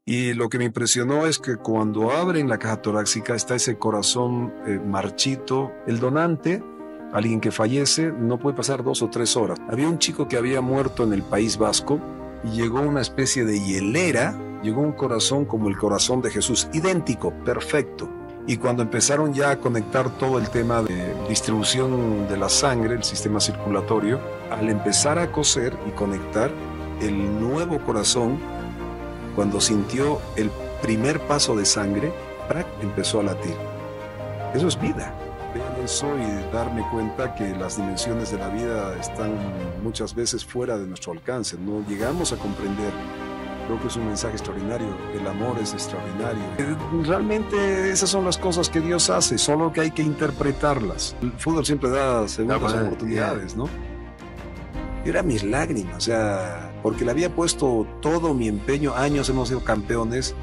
Y lo que me impresionó es que cuando abren la caja torácica está ese corazón marchito. El donante, alguien que fallece, no puede pasar 2 o 3 horas. Había un chico que había muerto en el País Vasco y llegó una especie de hielera, llegó un corazón como el corazón de Jesús, idéntico, perfecto. Y cuando empezaron ya a conectar todo el tema de distribución de la sangre, el sistema circulatorio, al empezar a coser y conectar el nuevo corazón, cuando sintió el primer paso de sangre, ¡prac!, empezó a latir. Eso es vida. Ver eso y darme cuenta que las dimensiones de la vida están muchas veces fuera de nuestro alcance. No llegamos a comprender. Creo que es un mensaje extraordinario. El amor es extraordinario. Realmente esas son las cosas que Dios hace, solo que hay que interpretarlas. El fútbol siempre da segundas oportunidades, ¿no? Era mis lágrimas, o sea, porque le había puesto todo mi empeño, años hemos sido campeones,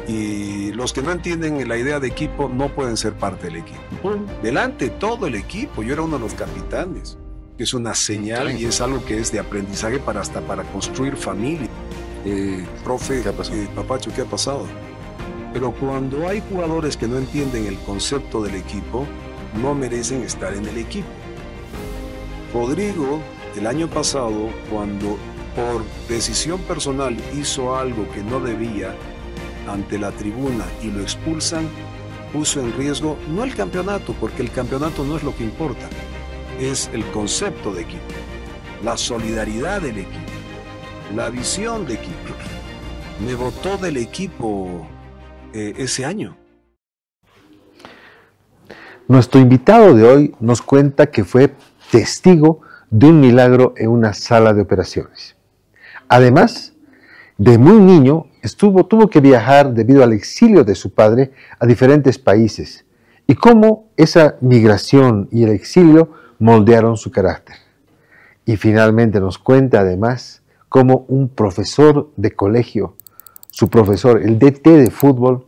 y los que no entienden la idea de equipo no pueden ser parte del equipo. Delante todo el equipo, yo era uno de los capitanes, que es una señal y es algo que es de aprendizaje hasta para construir familia. Profe, Papacho, ¿qué ha pasado? Pero cuando hay jugadores que no entienden el concepto del equipo, no merecen estar en el equipo. Rodrigo, el año pasado, cuando por decisión personal hizo algo que no debía ante la tribuna y lo expulsan, puso en riesgo no el campeonato, porque el campeonato no es lo que importa, es el concepto de equipo, la solidaridad del equipo, la visión de equipo. Me botó del equipo ese año. Nuestro invitado de hoy nos cuenta que fue testigo de un milagro en una sala de operaciones. Además, de muy niño tuvo que viajar debido al exilio de su padre a diferentes países y cómo esa migración y el exilio moldearon su carácter. Y finalmente nos cuenta además cómo un profesor de colegio, su profesor, el DT de fútbol,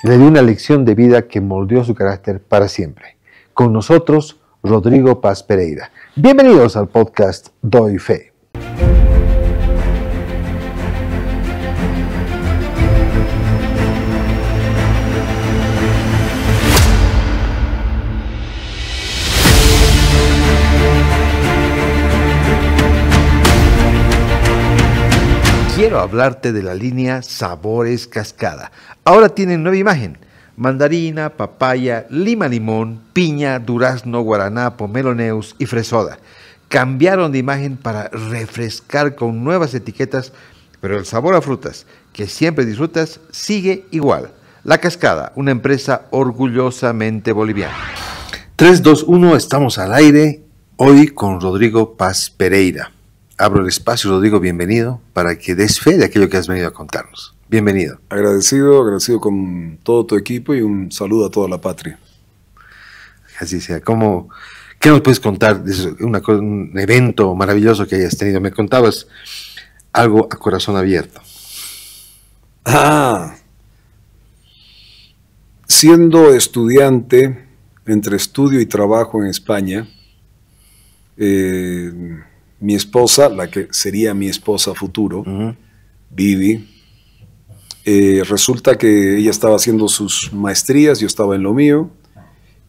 le dio una lección de vida que moldeó su carácter para siempre. Con nosotros, Rodrigo Paz Pereira. Bienvenidos al podcast Doy Fe. Quiero hablarte de la línea Sabores Cascada. Ahora tienen nueva imagen. Mandarina, papaya, lima limón, piña, durazno, guaraná, pomeloneus y fresoda. Cambiaron de imagen para refrescar con nuevas etiquetas, pero el sabor a frutas que siempre disfrutas sigue igual. La Cascada, una empresa orgullosamente boliviana. 3, 2, 1, estamos al aire, hoy con Rodrigo Paz Pereira. Abro el espacio, Rodrigo, bienvenido, para que des fe de aquello que has venido a contarnos. Bienvenido. Agradecido con todo tu equipo y un saludo a toda la patria. Así sea. ¿Qué nos puedes contar de un evento maravilloso que hayas tenido? Me contabas algo a corazón abierto. Siendo estudiante, entre estudio y trabajo en España, mi esposa, la que sería mi esposa futuro, Vivi, resulta que ella estaba haciendo sus maestrías, yo estaba en lo mío,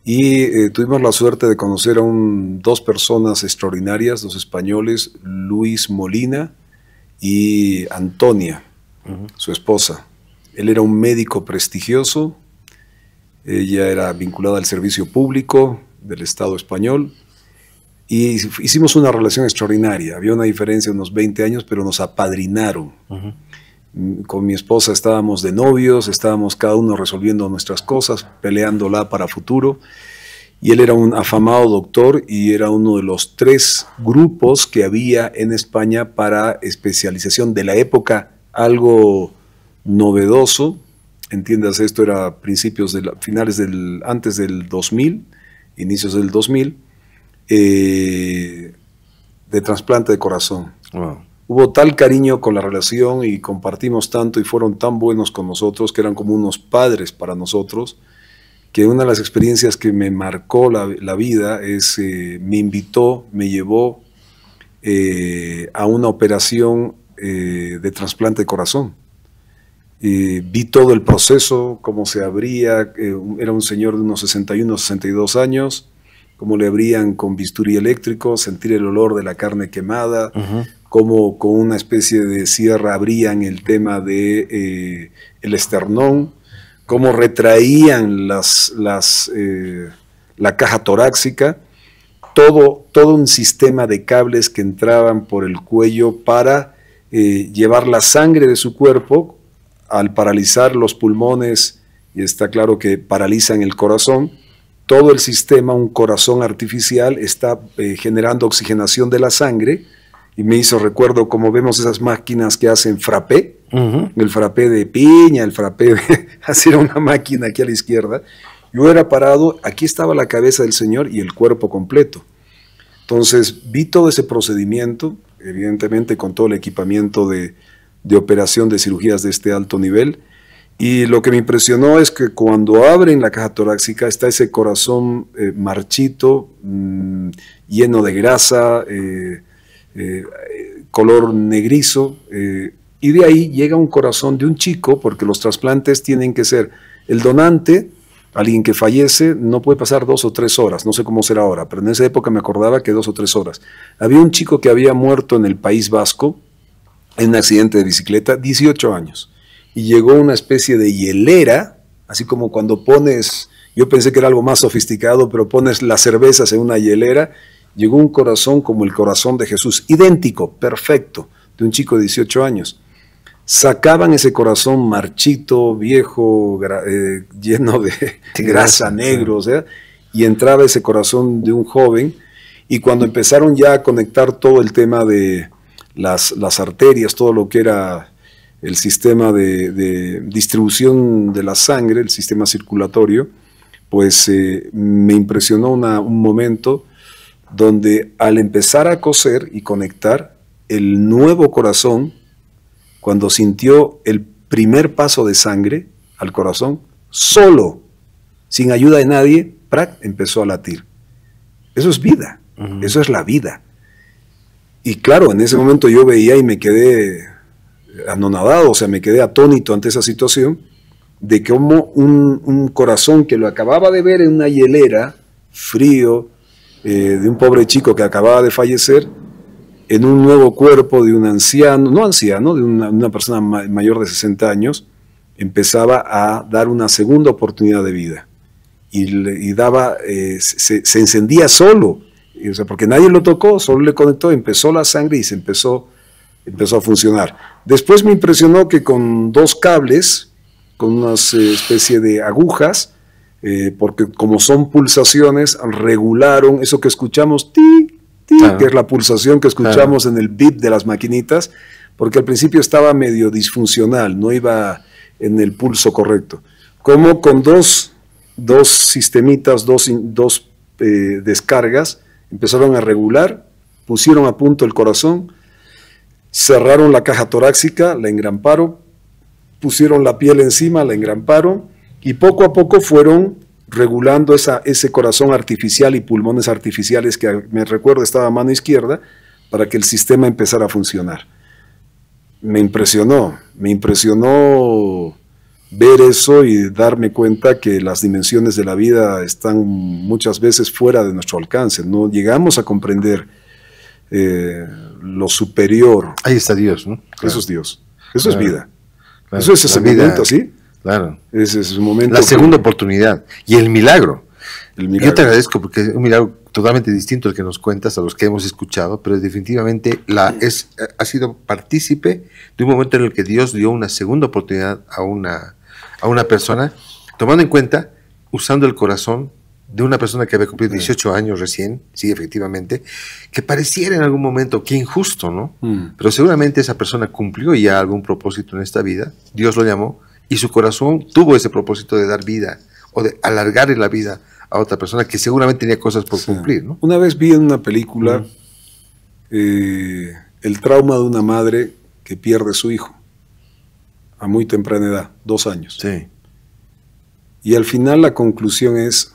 y tuvimos la suerte de conocer a dos personas extraordinarias, 2 españoles, Luis Molina y Antonia, su esposa. Él era un médico prestigioso, ella era vinculada al servicio público del Estado español, y hicimos una relación extraordinaria. Había una diferencia de unos 20 años, pero nos apadrinaron. Con mi esposa estábamos de novios, estábamos cada uno resolviendo nuestras cosas, peleándola para futuro. Y él era un afamado doctor y era uno de los 3 grupos que había en España para especialización de la época, algo novedoso. Entiéndase, esto era antes del 2000, inicios del 2000. De trasplante de corazón. Wow. Hubo tal cariño con la relación y compartimos tanto y fueron tan buenos con nosotros que eran como unos padres para nosotros, que una de las experiencias que me marcó la vida es, me llevó a una operación de trasplante de corazón. Vi todo el proceso, cómo se abría, era un señor de unos 61, 62 años, cómo le abrían con bisturí eléctrico, sentir el olor de la carne quemada, cómo con una especie de sierra abrían el tema de el esternón, cómo retraían la caja torácica, todo un sistema de cables que entraban por el cuello para llevar la sangre de su cuerpo. Al paralizar los pulmones, y está claro que paralizan el corazón, todo el sistema, un corazón artificial, está generando oxigenación de la sangre, y me hizo recuerdo como vemos esas máquinas que hacen frappé, el frappé de piña, el frappé de... así era una máquina aquí a la izquierda. Yo era parado, aquí estaba la cabeza del señor y el cuerpo completo. Entonces vi todo ese procedimiento, evidentemente con todo el equipamiento de operación de cirugías de este alto nivel, y lo que me impresionó es que cuando abren la caja torácica está ese corazón marchito, lleno de grasa, color negrizo, y de ahí llega un corazón de un chico, porque los trasplantes tienen que ser el donante, alguien que fallece, no puede pasar 2 o 3 horas, no sé cómo será ahora, pero en esa época me acordaba que 2 o 3 horas. Había un chico que había muerto en el País Vasco, en un accidente de bicicleta, 18 años, y llegó una especie de hielera, así como cuando pones, yo pensé que era algo más sofisticado, pero pones las cervezas en una hielera, llegó un corazón como el corazón de Jesús, idéntico, perfecto, de un chico de 18 años. Sacaban ese corazón marchito, viejo, lleno de grasa, negro, o sea, y entraba ese corazón de un joven, y cuando empezaron ya a conectar todo el tema de las arterias, todo lo que era el sistema de distribución de la sangre, el sistema circulatorio, pues me impresionó un momento donde al empezar a coser y conectar el nuevo corazón, cuando sintió el primer paso de sangre al corazón, solo, sin ayuda de nadie, ¡prac!, empezó a latir. Eso es vida, eso es la vida. Y claro, en ese momento yo veía y me quedé anonadado, o sea, me quedé atónito ante esa situación de cómo un corazón que lo acababa de ver en una hielera, frío, de un pobre chico que acababa de fallecer, en un nuevo cuerpo de un anciano, no anciano, de una persona mayor de 60 años, empezaba a dar una segunda oportunidad de vida. Y daba, se encendía solo. O sea, porque nadie lo tocó, solo le conectó, empezó la sangre y se empezó a funcionar. Después me impresionó que con 2 cables, con una especie de agujas, porque como son pulsaciones, regularon eso que escuchamos, tic, tic, que es la pulsación que escuchamos en el beep de las maquinitas, porque al principio estaba medio disfuncional, no iba en el pulso correcto. Como con dos sistemitas, dos descargas, empezaron a regular, pusieron a punto el corazón, cerraron la caja torácica, la engramparon, pusieron la piel encima, la engramparon, y poco a poco fueron regulando ese corazón artificial y pulmones artificiales que me recuerdo estaba a mano izquierda, para que el sistema empezara a funcionar. Me impresionó ver eso y darme cuenta que las dimensiones de la vida están muchas veces fuera de nuestro alcance. No llegamos a comprender lo superior. Ahí está Dios, ¿no? Claro. Eso es Dios. Eso es vida. Claro. Eso es ese momento, ¿sí? Claro. Ese es un momento. La segunda oportunidad. Y el milagro. Yo te agradezco porque es un milagro totalmente distinto al que nos cuentas, a los que hemos escuchado, pero definitivamente ha sido partícipe de un momento en el que Dios dio una segunda oportunidad a una persona, tomando en cuenta, usando el corazón de una persona que había cumplido 18 años recién, sí, efectivamente, que pareciera en algún momento que injusto, ¿no? Pero seguramente esa persona cumplió ya algún propósito en esta vida, Dios lo llamó, y su corazón tuvo ese propósito de dar vida, o de alargarle la vida a otra persona que seguramente tenía cosas por cumplir, ¿no? Una vez vi en una película el trauma de una madre que pierde a su hijo a muy temprana edad, 2 años. Sí. Y al final la conclusión es,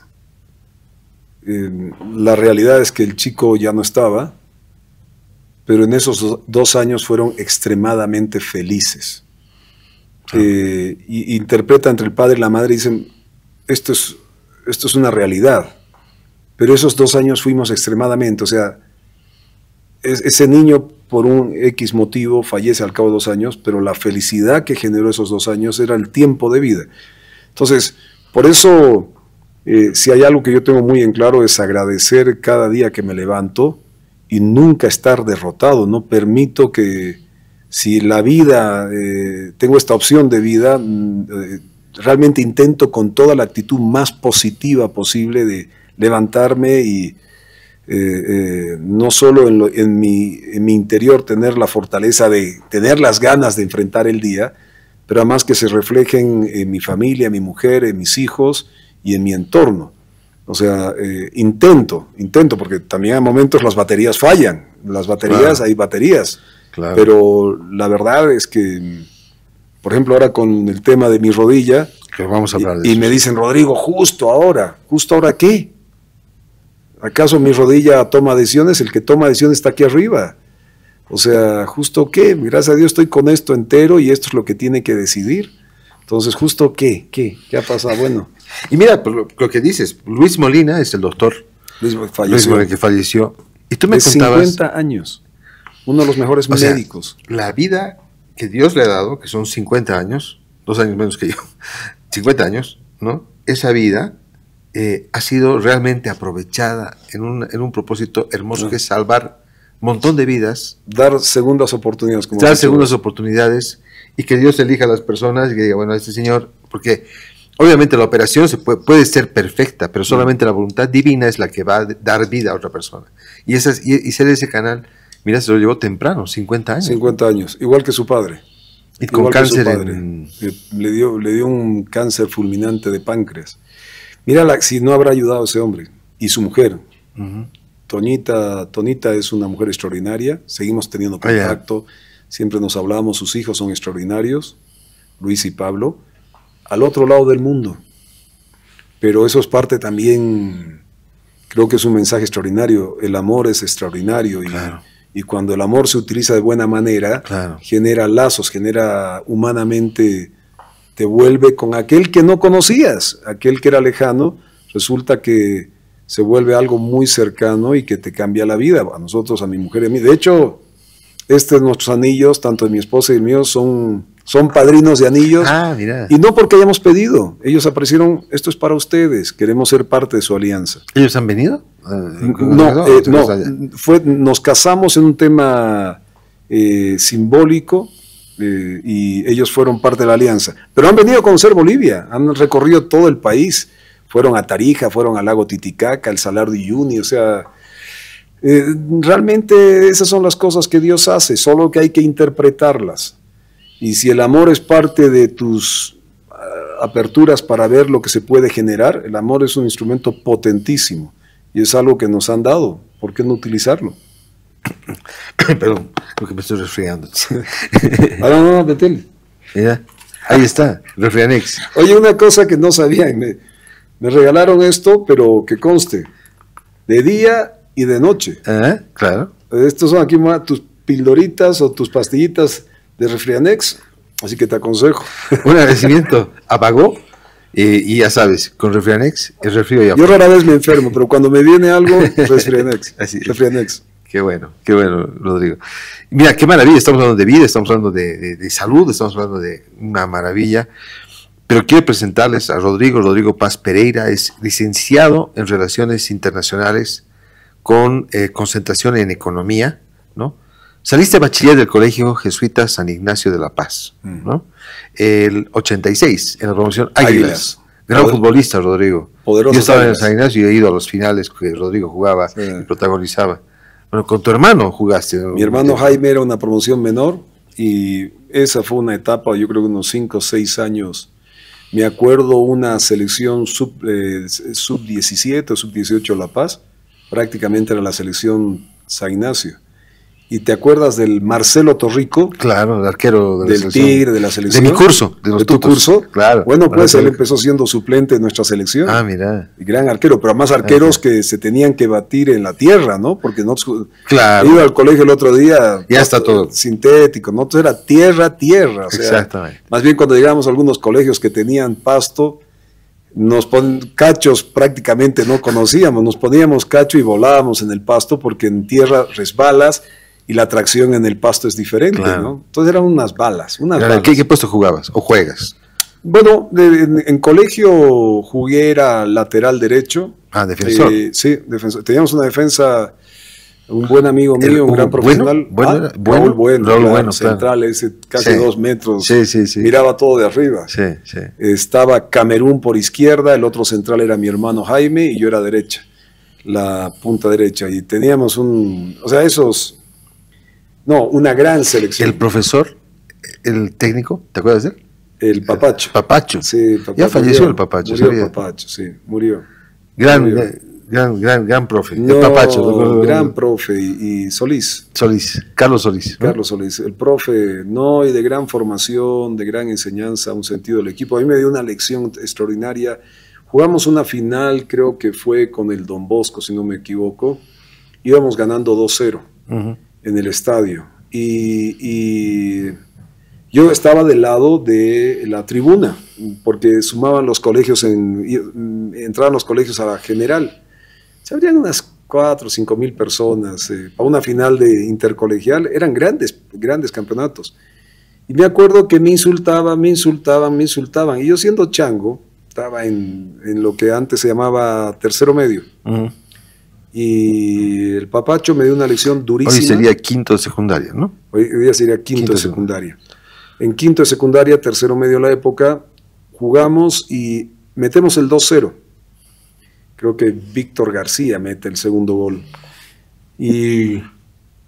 la realidad es que el chico ya no estaba, pero en esos 2 años fueron extremadamente felices. y interpreta entre el padre y la madre y dicen, esto es una realidad. Pero esos 2 años fuimos extremadamente, o sea, ese niño por un X motivo fallece al cabo de 2 años, pero la felicidad que generó esos 2 años era el tiempo de vida. Entonces, por eso, si hay algo que yo tengo muy en claro es agradecer cada día que me levanto y nunca estar derrotado. No permito que, si la vida, tengo esta opción de vida, realmente intento con toda la actitud más positiva posible de levantarme y no solo en mi interior tener la fortaleza de tener las ganas de enfrentar el día, pero además que se reflejen en mi familia, en mi mujer, en mis hijos y en mi entorno. O sea, intento, porque también hay momentos las baterías fallan, las baterías, claro, hay baterías, claro, pero la verdad es que, por ejemplo, ahora con el tema de mi rodilla, que vamos a hablar de y eso. Me dicen, Rodrigo, ¿justo ahora qué? ¿Acaso mi rodilla toma decisiones? El que toma decisiones está aquí arriba. O sea, ¿justo qué? Gracias a Dios estoy con esto entero y esto es lo que tiene que decidir. Entonces, ¿justo qué? ¿Qué ha pasado? Bueno. Y mira, por lo que dices, Luis Molina es el doctor. Luis Molina, que falleció. Y tú me contabas... 50 años. Uno de los mejores médicos. La vida que Dios le ha dado, que son 50 años, 2 años menos que yo, 50 años, ¿no? Esa vida ha sido realmente aprovechada en un propósito hermoso, que es salvar un montón de vidas. Dar segundas oportunidades. Dar segundas oportunidades y que Dios elija a las personas y que diga, bueno, este señor, porque obviamente la operación puede ser perfecta, pero solamente la voluntad divina es la que va a dar vida a otra persona. Y ser ese canal, mira, se lo llevó temprano, 50 años. 50 años, igual que su padre. Y con cáncer. Le dio un cáncer fulminante de páncreas. Mira, si no habrá ayudado a ese hombre y su mujer. Tonita es una mujer extraordinaria, seguimos teniendo contacto, siempre nos hablamos, sus hijos son extraordinarios, Luis y Pablo, al otro lado del mundo. Pero eso es parte también, creo que es un mensaje extraordinario, el amor es extraordinario y cuando el amor se utiliza de buena manera, genera lazos, genera humanamente, te vuelve con aquel que no conocías, aquel que era lejano, resulta que se vuelve algo muy cercano y que te cambia la vida, a nosotros, a mi mujer y a mí. De hecho, nuestros anillos, tanto de mi esposa y el mío, son padrinos de anillos. Mira. Y no porque hayamos pedido, ellos aparecieron, esto es para ustedes, queremos ser parte de su alianza. ¿Ellos han venido? Nos casamos en un tema simbólico, y ellos fueron parte de la alianza. Pero han venido a conocer Bolivia, han recorrido todo el país. Fueron a Tarija, fueron al lago Titicaca, al Salar de Uyuni, o sea, realmente esas son las cosas que Dios hace, solo que hay que interpretarlas. Y si el amor es parte de tus aperturas para ver lo que se puede generar, el amor es un instrumento potentísimo y es algo que nos han dado, ¿por qué no utilizarlo? Perdón, porque me estoy resfriando. No, metele. Mira, ahí está, Refrianex. Oye, una cosa que no sabía, me regalaron esto, pero que conste, de día y de noche. Claro. Estos son aquí tus pildoritas o tus pastillitas de Refrianex, así que te aconsejo. Un agradecimiento. Apagó y ya sabes, con Refrianex el resfrío ya. Yo rara vez me enfermo, pero cuando me viene algo, Refrianex. Refrianex. Qué bueno, Rodrigo. Mira, qué maravilla, estamos hablando de vida, estamos hablando de salud, estamos hablando de una maravilla. Pero quiero presentarles a Rodrigo Paz Pereira, es licenciado en Relaciones Internacionales con concentración en Economía, ¿no? Saliste bachiller del Colegio Jesuita San Ignacio de la Paz, ¿no? El 86, en la promoción Águilas. Gran futbolista, Rodrigo. Poderoso. Yo estaba en San Ignacio y he ido a los finales que Rodrigo jugaba y protagonizaba. Bueno, con tu hermano jugaste, ¿no? Mi hermano Jaime era una promoción menor y esa fue una etapa, yo creo que unos 5 o 6 años. Me acuerdo una selección sub-17 o sub-18 La Paz, prácticamente era la selección San Ignacio. ¿Y te acuerdas del Marcelo Torrico? Claro, el arquero de la del selección. Tigre, de la selección. De mi curso, de los ¿De tu tutos. curso? Claro. Bueno, pues él empezó siendo suplente en nuestra selección. Ah, mira. Y gran arquero, pero además arqueros que se tenían que batir en la tierra, ¿no? Porque no. Claro. Iba al colegio el otro día. Ya está todo. Sintético, ¿no? Entonces era tierra. O sea, exactamente. Más bien cuando llegamos a algunos colegios que tenían pasto, cachos prácticamente no conocíamos, nos poníamos cacho y volábamos en el pasto porque en tierra resbalas y la tracción en el pasto es diferente, claro. ¿no? Entonces eran unas balas. ¿Qué puesto jugabas o juegas? Bueno, en colegio jugué, era lateral derecho. Ah, defensor. Sí, defensor. Teníamos una defensa, un buen amigo mío, un gran profesional. Raúl Bueno, central, ese casi 2 metros. Sí. Miraba todo de arriba. Sí. Estaba Camerún por izquierda, el otro central era mi hermano Jaime y yo era derecha, la punta derecha. Y teníamos una gran selección. ¿El profesor, el técnico, te acuerdas de él? El Papacho. Papacho. Sí, Papacho. Ya falleció el Papacho. Murió el Papacho, sí, murió. Gran profe. No, el Papacho. Gran profe y Solís. Carlos Solís. ¿No? Carlos Solís. El profe, y de gran formación, de gran enseñanza, un sentido del equipo. A mí me dio una lección extraordinaria. Jugamos una final, creo que fue con el Don Bosco, si no me equivoco. Íbamos ganando 2-0 en el estadio. Y yo estaba del lado de la tribuna, porque sumaban los colegios, entraban los colegios a la general. Se abrían unas 4 o 5 mil personas para una final de intercolegial. Eran grandes campeonatos. Y me acuerdo que me insultaban. Y yo, siendo chango, estaba en lo que antes se llamaba tercero medio. Y el Papacho me dio una lección durísima. Hoy sería quinto de secundaria, ¿no? Hoy día sería quinto de secundaria. En quinto de secundaria, tercero medio de la época, jugamos y metemos el 2-0. Creo que Víctor García mete el segundo gol. Y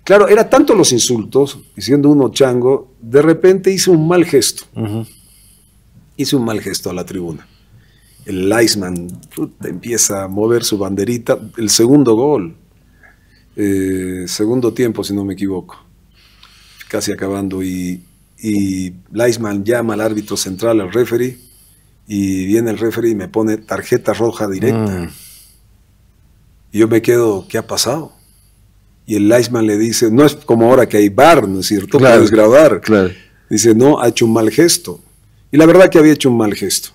claro, era tanto los insultos, y siendo uno chango, de repente hice un mal gesto. Hice un mal gesto a la tribuna. El Leisman empieza a mover su banderita. El segundo gol. Segundo tiempo, si no me equivoco. Casi acabando. Y Leisman llama al árbitro central, al referee, y viene el referee y me pone tarjeta roja directa. Y yo me quedo, ¿qué ha pasado? Y el Leisman le dice, no es como ahora que hay VAR, ¿no es cierto? Claro, puedes grabar. Claro. Dice, no, ha hecho un mal gesto. Y la verdad que había hecho un mal gesto.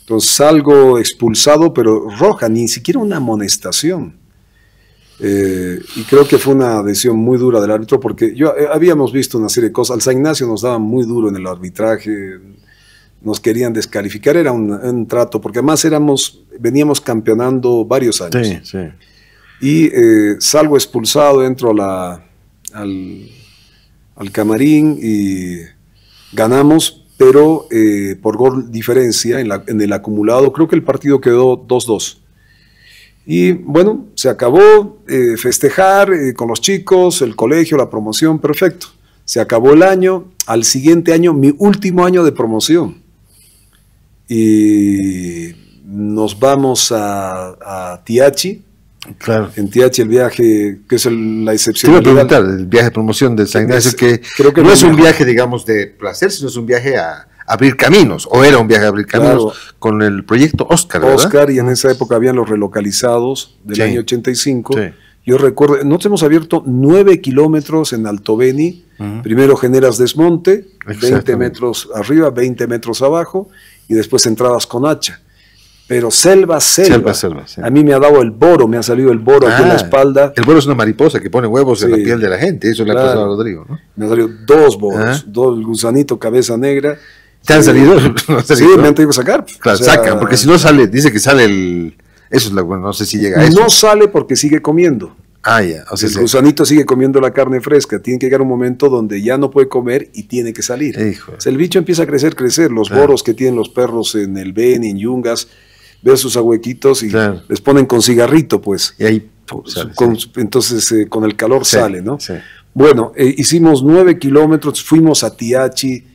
Entonces salgo expulsado, pero roja, ni siquiera una amonestación. Y creo que fue una decisión muy dura del árbitro, porque habíamos visto una serie de cosas. Al San Ignacio nos daban muy duro en el arbitraje, nos querían descalificar, era un trato, porque además veníamos campeonando varios años. Sí. Y salgo expulsado, entro al camarín y ganamos, pero por gol diferencia en el acumulado. Creo que el partido quedó 2-2. Y bueno, se acabó, festejar con los chicos, el colegio, la promoción, perfecto. Se acabó el año, al siguiente año, mi último año de promoción. Y nos vamos a Tiachi. Claro. En Tiachi el viaje, que es la excepción. Te iba a preguntar, el viaje de promoción de San Ignacio, creo que no es un viaje, digamos, de placer, sino es un viaje a abrir caminos, o era un viaje a abrir caminos, claro, con el proyecto Oscar, ¿verdad? Oscar, y en esa época habían los relocalizados del año 85. Sí. Yo recuerdo, nosotros hemos abierto 9 kilómetros en Alto Beni. Primero generas desmonte, 20 metros arriba, 20 metros abajo, y después entradas con hacha. Pero selva. Sí. A mí me ha dado el boro, me ha salido el boro aquí en la espalda. El boro es una mariposa que pone huevos en la piel de la gente, eso le ha pasado a Rodrigo, ¿no? Me han salido 2 boros, 2 gusanito, cabeza negra. ¿Te han salido? Sí, me han tenido que sacar. Claro, sacan, porque si no sale, dice que sale el... Eso es bueno, no sé si llega a eso. No sale porque sigue comiendo. Ya. O sea, el gusanito sigue comiendo la carne fresca. Tiene que llegar un momento donde ya no puede comer y tiene que salir. O sea, el bicho empieza a crecer. Los boros que tienen los perros en el Beni, en Yungas, ves sus ahuequitos y les ponen con cigarrito, pues. Y ahí sale, entonces, con el calor sale, ¿no? Sí. Bueno, hicimos 9 kilómetros, fuimos a Tiachi.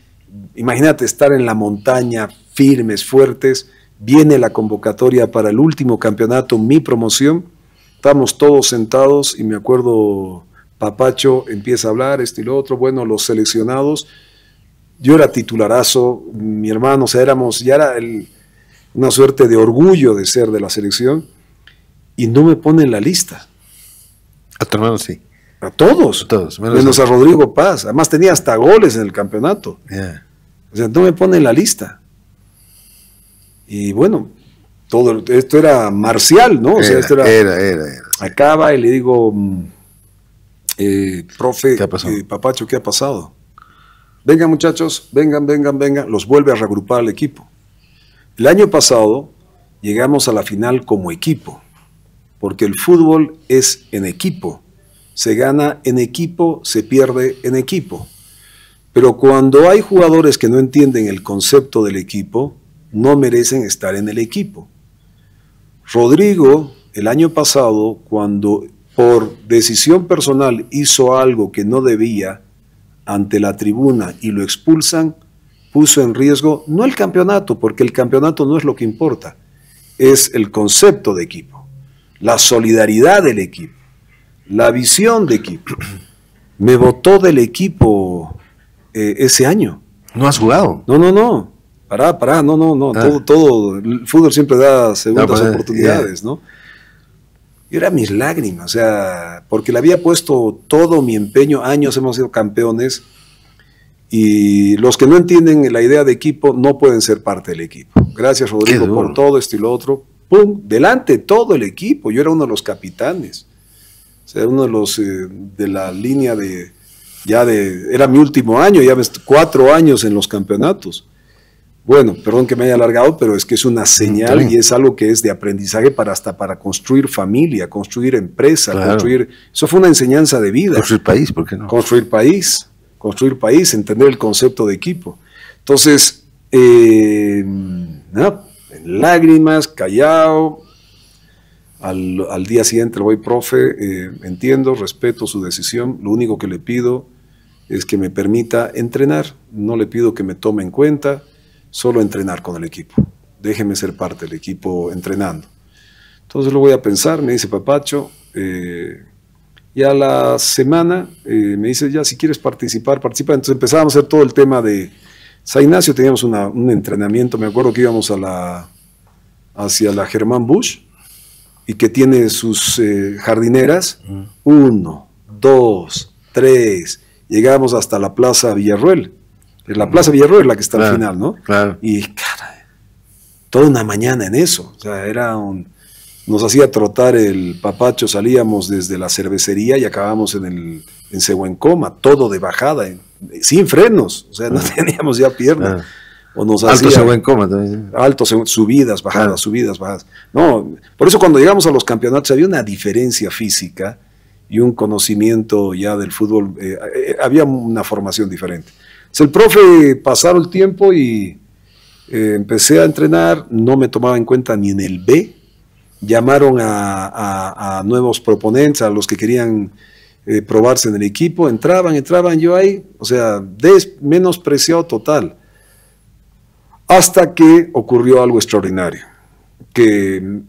Imagínate estar en la montaña, firmes, fuertes. Viene la convocatoria para el último campeonato, mi promoción. Estamos todos sentados y me acuerdo Papacho empieza a hablar, esto y lo otro, bueno, los seleccionados, yo era titularazo, mi hermano, o sea, ya era una suerte de orgullo de ser de la selección, y no me pone en la lista. A tu hermano sí. A todos. A todos. Menos a Rodrigo Paz. Además tenía hasta goles en el campeonato. Yeah. O sea, no me pone en la lista. Y bueno, esto era marcial, ¿no? O sea, esto era. Acaba y le digo, profe, ¿Qué ha pasado? Papacho, ¿qué ha pasado? Vengan muchachos, vengan. Los vuelve a reagrupar al equipo. El año pasado llegamos a la final como equipo, porque el fútbol es en equipo. Se gana en equipo, se pierde en equipo. Pero cuando hay jugadores que no entienden el concepto del equipo, no merecen estar en el equipo. Rodrigo, el año pasado, cuando por decisión personal hizo algo que no debía ante la tribuna y lo expulsan, puso en riesgo no el campeonato, porque el campeonato no es lo que importa, es el concepto de equipo, la solidaridad del equipo, la visión de equipo. Me botó del equipo ese año. ¿No has jugado? No. Pará, no. Todo, el fútbol siempre da segundas oportunidades, ¿no? Y era mis lágrimas, o sea, porque le había puesto todo mi empeño, años hemos sido campeones, y los que no entienden la idea de equipo no pueden ser parte del equipo. Gracias, Rodrigo, por todo esto y lo otro. ¡Pum! Delante todo el equipo, yo era uno de los capitanes. O sea, uno de los de la línea era mi último año, ya 4 años en los campeonatos. Bueno, perdón que me haya alargado, pero es que es una señal y es algo que es de aprendizaje hasta para construir familia, construir empresa, construir... Eso fue una enseñanza de vida. Construir país, ¿por qué no? Construir país, entender el concepto de equipo. Entonces, en lágrimas, callado. Al día siguiente le voy, profe, entiendo, respeto su decisión, lo único que le pido es que me permita entrenar, no le pido que me tome en cuenta, solo entrenar con el equipo, déjeme ser parte del equipo entrenando. Entonces lo voy a pensar, me dice Papacho, y a la semana me dice, ya si quieres participar, participa. Entonces empezábamos a hacer todo el tema de San Ignacio, teníamos un entrenamiento, me acuerdo que íbamos hacia la Germán Busch, y que tiene sus jardineras, 1, 2, 3, llegamos hasta la Plaza Villarroel. La Plaza Villarroel es la que está al final, ¿no? Claro. Y, caray, toda una mañana en eso. O sea, nos hacía trotar el Papacho, salíamos desde la cervecería y acabamos en Sehuencoma, todo de bajada, sin frenos. O sea, no teníamos ya piernas. O nos alto Sehuencoma también. Alto, subidas, bajadas, subidas, bajadas. No, por eso cuando llegamos a los campeonatos había una diferencia física y un conocimiento ya del fútbol, había una formación diferente. El profe pasaron el tiempo y empecé a entrenar, no me tomaba en cuenta ni en el B, llamaron a nuevos proponentes, a los que querían probarse en el equipo, entraban yo ahí, o sea, menospreciado total, hasta que ocurrió algo extraordinario, que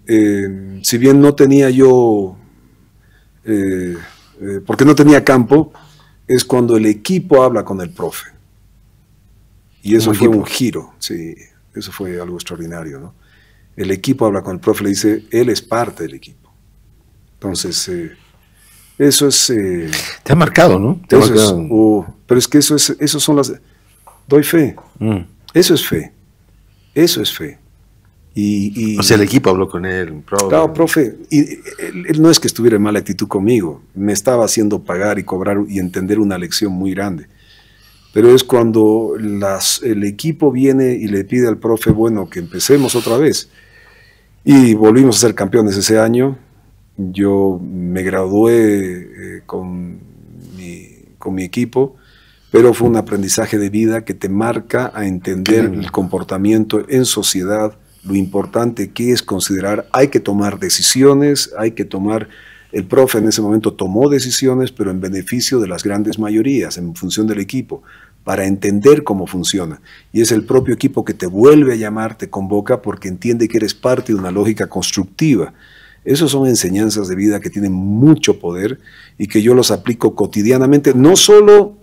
si bien no tenía yo, porque no tenía campo, es cuando el equipo habla con el profe. Y eso fue un giro, sí, eso fue algo extraordinario, ¿no? El equipo habla con el profe, le dice, él es parte del equipo. Entonces, eso es... te ha marcado, ¿no? Pero es que eso son las... Doy fe. Eso es fe. Eso es fe. O sea, el equipo habló con él. Claro, profe, y él no es que estuviera en mala actitud conmigo, me estaba haciendo pagar y cobrar y entender una lección muy grande. Pero es cuando el equipo viene y le pide al profe, bueno, que empecemos otra vez. Y volvimos a ser campeones ese año. Yo me gradué con mi equipo, pero fue un aprendizaje de vida que te marca a entender el comportamiento en sociedad, lo importante que es considerar, hay que tomar decisiones, el profe en ese momento tomó decisiones, pero en beneficio de las grandes mayorías, en función del equipo, para entender cómo funciona. Y es el propio equipo que te vuelve a llamar, te convoca, porque entiende que eres parte de una lógica constructiva. Esas son enseñanzas de vida que tienen mucho poder y que yo los aplico cotidianamente, no solo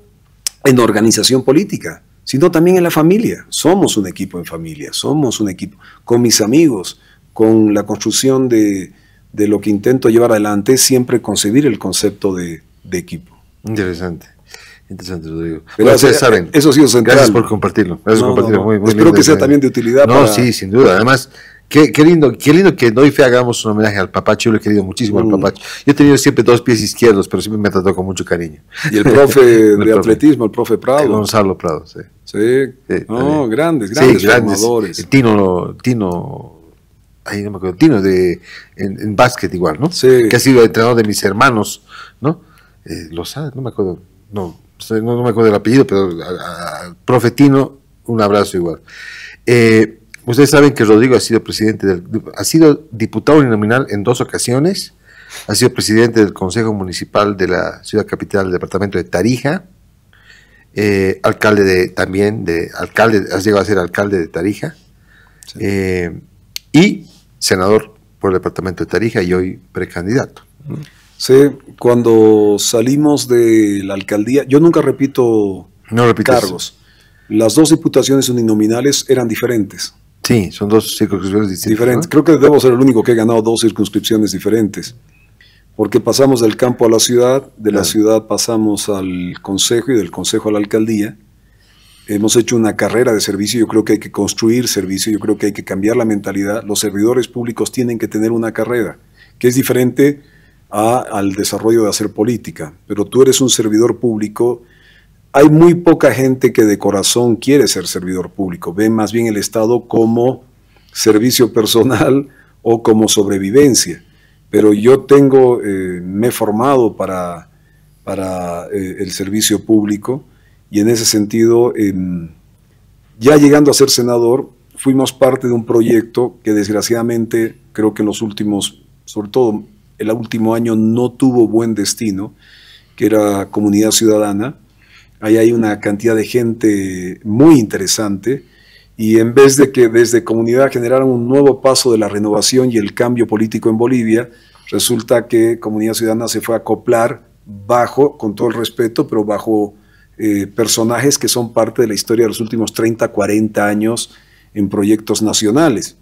en organización política, sino también en la familia. Somos un equipo en familia, somos un equipo con mis amigos, con la construcción de lo que intento llevar adelante, siempre concebir el concepto de equipo. Interesante. Interesante, Rodrigo. Pero bueno, ustedes saben. Eso ha sido central. Gracias por compartirlo. Gracias por compartirlo. Muy espero que sea también de utilidad. No, sí, sin duda. Además, qué lindo que Doy Fe hagamos un homenaje al Papacho. Yo lo he querido muchísimo al Papacho. Yo he tenido siempre 2 pies izquierdos, pero siempre me trató con mucho cariño. Y el profe de atletismo, el profe Prado. Gonzalo Prado, sí. Sí. No, grandes formadores. El Tino, ahí no me acuerdo, Tino en básquet igual, ¿no? Sí. Que ha sido entrenador de mis hermanos, ¿no? Lozada, no me acuerdo, no me acuerdo del apellido, pero al profe Tino, un abrazo igual. Ustedes saben que Rodrigo ha sido diputado uninominal en 2 ocasiones, ha sido presidente del Consejo Municipal de la ciudad capital del departamento de Tarija, has llegado a ser alcalde de Tarija, sí. Y senador por el departamento de Tarija y hoy precandidato. Sí, cuando salimos de la alcaldía, yo nunca repito cargos. Las 2 diputaciones uninominales eran diferentes. Sí, son 2 circunscripciones distintas, ¿no? Creo que debo ser el único que he ganado 2 circunscripciones diferentes, porque pasamos del campo a la ciudad, de la ciudad pasamos al consejo y del consejo a la alcaldía. Hemos hecho una carrera de servicio, yo creo que hay que construir servicio, yo creo que hay que cambiar la mentalidad. Los servidores públicos tienen que tener una carrera, que es diferente al desarrollo de hacer política, pero tú eres un servidor público. Hay muy poca gente que de corazón quiere ser servidor público, ven más bien el Estado como servicio personal o como sobrevivencia, pero yo me he formado para el servicio público y en ese sentido, ya llegando a ser senador, fuimos parte de un proyecto que desgraciadamente creo que en los últimos, sobre todo el último año, no tuvo buen destino, que era Comunidad Ciudadana. Ahí hay una cantidad de gente muy interesante y en vez de que desde Comunidad generaran un nuevo paso de la renovación y el cambio político en Bolivia, resulta que Comunidad Ciudadana se fue a acoplar con todo el respeto, pero bajo personajes que son parte de la historia de los últimos 30, 40 años en proyectos nacionales.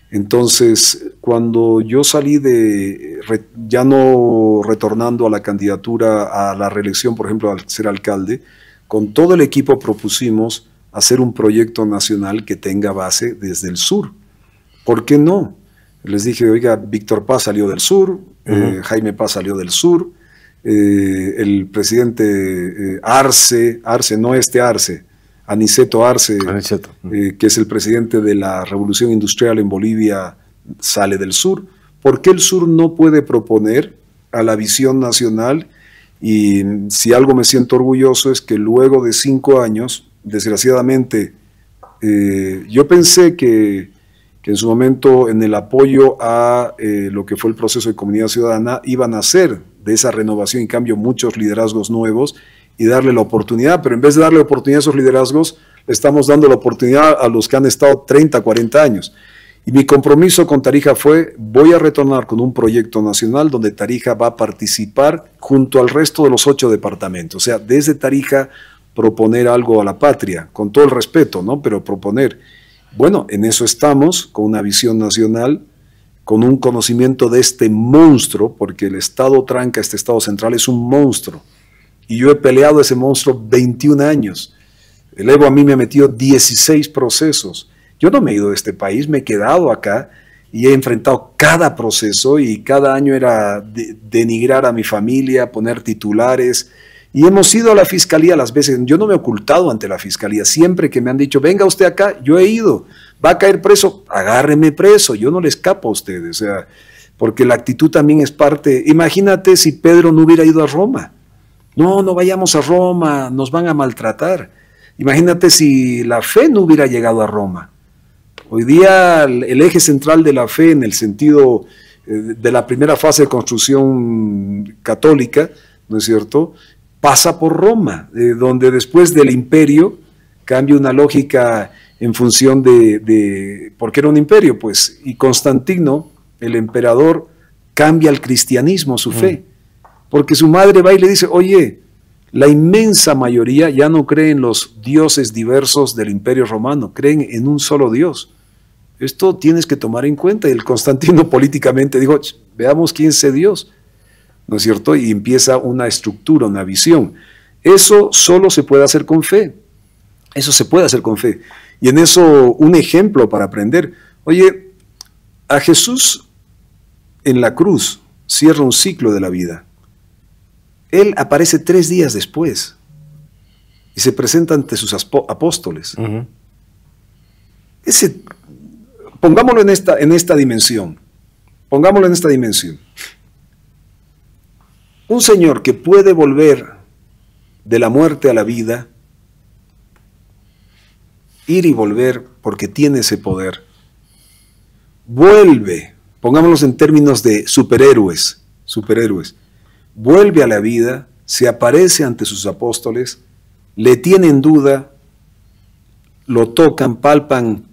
Entonces, cuando yo salí ya no retornando a la candidatura a la reelección, por ejemplo, al ser alcalde, con todo el equipo propusimos hacer un proyecto nacional que tenga base desde el sur. ¿Por qué no? Les dije, oiga, Víctor Paz salió del sur, Jaime Paz salió del sur, el presidente Arce, Aniceto Arce, que es el presidente de la Revolución Industrial en Bolivia, sale del sur. ¿Por qué el sur no puede proponer a la visión nacional? Y si algo me siento orgulloso es que luego de 5 años, desgraciadamente, yo pensé que en su momento en el apoyo a lo que fue el proceso de Comunidad Ciudadana iban a hacer de esa renovación y cambio muchos liderazgos nuevos y darle la oportunidad, pero en vez de darle oportunidad a esos liderazgos, le estamos dando la oportunidad a los que han estado 30, 40 años. Y mi compromiso con Tarija fue, voy a retornar con un proyecto nacional donde Tarija va a participar junto al resto de los 8 departamentos. O sea, desde Tarija proponer algo a la patria, con todo el respeto, ¿no? Pero proponer. Bueno, en eso estamos, con una visión nacional, con un conocimiento de este monstruo, porque el Estado Tranca, este Estado Central, es un monstruo. Y yo he peleado ese monstruo 21 años. El Evo a mí me ha metido 16 procesos. Yo no me he ido de este país, me he quedado acá y he enfrentado cada proceso y cada año era denigrar a mi familia, poner titulares. Y hemos ido a la fiscalía las veces, yo no me he ocultado ante la fiscalía, siempre que me han dicho, venga usted acá, yo he ido, va a caer preso, agárreme preso, yo no le escapo a ustedes, o sea, porque la actitud también es parte. Imagínate si Pedro no hubiera ido a Roma. No vayamos a Roma, nos van a maltratar. Imagínate si la fe no hubiera llegado a Roma. Hoy día el eje central de la fe en el sentido de la primera fase de construcción católica, ¿no es cierto?, pasa por Roma, donde después del imperio cambia una lógica en función de ¿por qué era un imperio? Pues, y Constantino, el emperador, cambia el cristianismo, su fe. Porque su madre va y le dice, oye, la inmensa mayoría ya no cree en los dioses diversos del Imperio Romano, creen en un solo Dios. Esto tienes que tomar en cuenta. Y el Constantino políticamente dijo, veamos quién es Dios, ¿no es cierto? Y empieza una estructura, una visión. Eso solo se puede hacer con fe. Eso se puede hacer con fe. Y en eso un ejemplo para aprender. Oye, a Jesús en la cruz cierra un ciclo de la vida. Él aparece 3 días después y se presenta ante sus apóstoles. Pongámoslo en esta dimensión. Pongámoslo en esta dimensión. Un Señor que puede volver de la muerte a la vida, ir y volver porque tiene ese poder, vuelve, pongámoslo en términos de superhéroes, vuelve a la vida, se aparece ante sus apóstoles, le tienen duda, lo tocan, palpan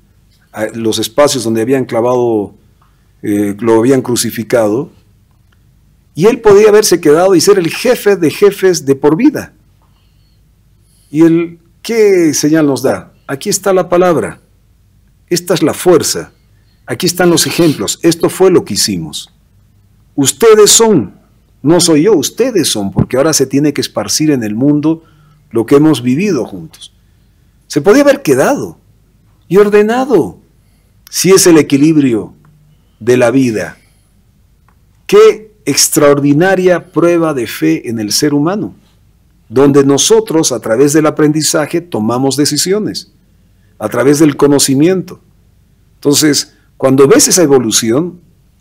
los espacios donde habían clavado, lo habían crucificado, y él podía haberse quedado y ser el jefe de jefes de por vida. ¿Y qué señal nos da? Aquí está la palabra, esta es la fuerza, aquí están los ejemplos, esto fue lo que hicimos. Ustedes son, no soy yo, ustedes son, porque ahora se tiene que esparcir en el mundo lo que hemos vivido juntos. Se podía haber quedado y ordenado, si es el equilibrio de la vida. Qué extraordinaria prueba de fe en el ser humano, donde nosotros a través del aprendizaje tomamos decisiones, a través del conocimiento. Entonces, cuando ves esa evolución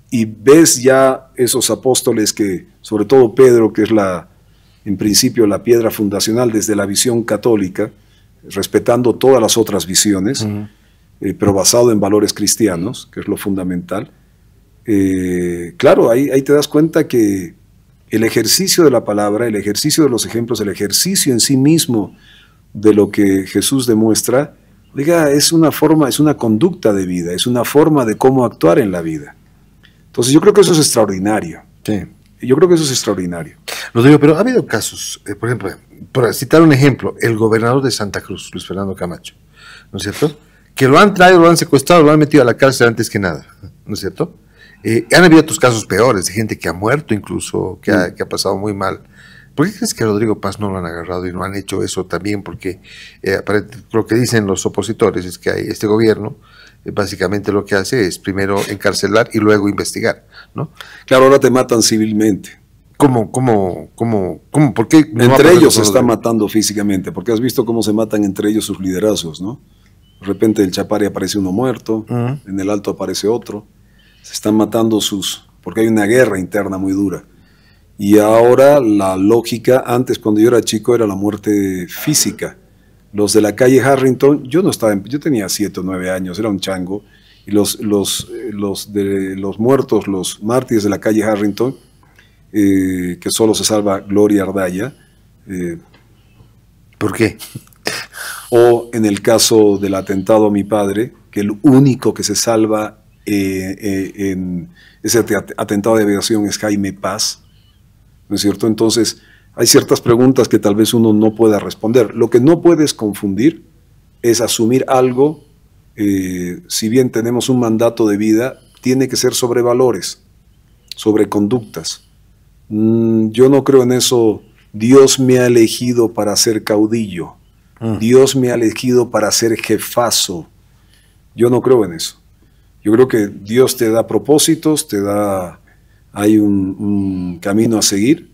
y ves ya esos apóstoles que, sobre todo Pedro, que es en principio la piedra fundacional desde la visión católica, respetando todas las otras visiones, pero basado en valores cristianos, que es lo fundamental, claro, ahí te das cuenta que el ejercicio de la palabra, el ejercicio de los ejemplos, el ejercicio en sí mismo de lo que Jesús demuestra, diga, es una forma, es una conducta de vida, es una forma de cómo actuar en la vida. Entonces yo creo que eso es extraordinario. Sí. Yo creo que eso es extraordinario. Lo digo, pero ha habido casos, por ejemplo, para citar un ejemplo, el gobernador de Santa Cruz, Luis Fernando Camacho, ¿no es cierto? Que lo han traído, lo han secuestrado, lo han metido a la cárcel antes que nada, ¿no es cierto? Han habido otros casos peores, de gente que ha muerto incluso, que ha pasado muy mal. ¿Por qué crees que a Rodrigo Paz no lo han agarrado y no han hecho eso también? Porque lo que dicen los opositores es que este gobierno básicamente lo que hace es primero encarcelar y luego investigar, ¿no? Claro, ahora te matan civilmente. ¿Cómo? ¿Por qué? Entre ellos se están matando físicamente, porque has visto cómo se matan entre ellos sus liderazgos, ¿no? De repente en el Chapare aparece uno muerto, en el Alto aparece otro. Se están matando porque hay una guerra interna muy dura. Y ahora la lógica, antes cuando yo era chico, era la muerte física. Los de la calle Harrington, yo tenía 7 o 9 años, era un chango, y los muertos, los mártires de la calle Harrington, que solo se salva Gloria Ardaya. ¿Por qué? O en el caso del atentado a mi padre, que el único que se salva en ese atentado de aviación es Jaime Paz, ¿no es cierto? Entonces, hay ciertas preguntas que tal vez uno no pueda responder. Lo que no puedes confundir es asumir algo, si bien tenemos un mandato de vida, tiene que ser sobre valores, sobre conductas. Yo no creo en eso, Dios me ha elegido para ser caudillo, Dios me ha elegido para ser jefazo. Yo no creo en eso. Yo creo que Dios te da propósitos, hay un camino a seguir,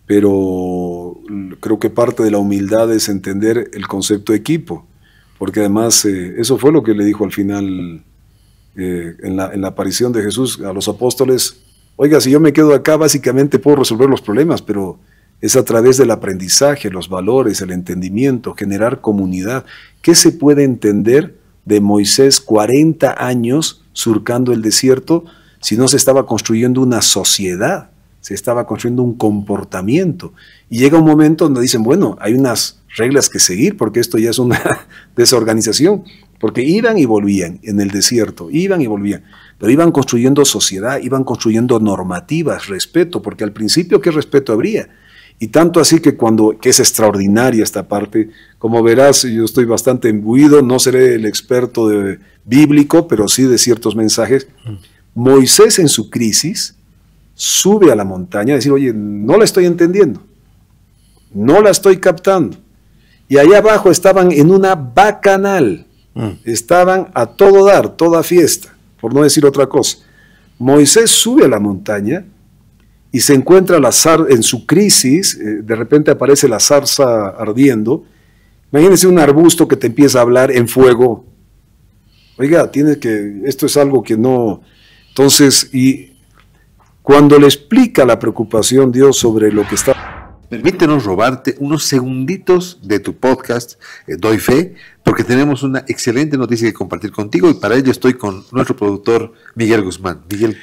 pero creo que parte de la humildad es entender el concepto equipo, porque además eso fue lo que le dijo al final en la aparición de Jesús a los apóstoles. Oiga, si yo me quedo acá básicamente puedo resolver los problemas, pero es a través del aprendizaje, los valores, el entendimiento, generar comunidad. ¿Qué se puede entender de Moisés 40 años surcando el desierto si no se estaba construyendo una sociedad? Se estaba construyendo un comportamiento. Y llega un momento donde dicen, bueno, hay unas reglas que seguir porque esto ya es una desorganización. porque iban y volvían en el desierto, iban y volvían, pero iban construyendo sociedad, iban construyendo normativas, respeto, porque al principio ¿qué respeto habría? Y tanto así que que es extraordinaria esta parte, como verás, yo estoy bastante imbuido, no seré el experto bíblico, pero sí de ciertos mensajes. Moisés en su crisis sube a la montaña a decir, oye, no la estoy entendiendo, no la estoy captando. Y allá abajo estaban en una bacanal, estaban a todo dar, toda fiesta, por no decir otra cosa. Moisés sube a la montaña y se encuentra en su crisis, de repente aparece la zarza ardiendo. Imagínense un arbusto que te empieza a hablar en fuego. Oiga, esto es algo que no... Entonces, y cuando le explica la preocupación Dios sobre lo que está... Permítenos robarte unos segunditos de tu podcast, Doy Fe, porque tenemos una excelente noticia que compartir contigo y para ello estoy con nuestro productor Miguel Guzmán. Miguel.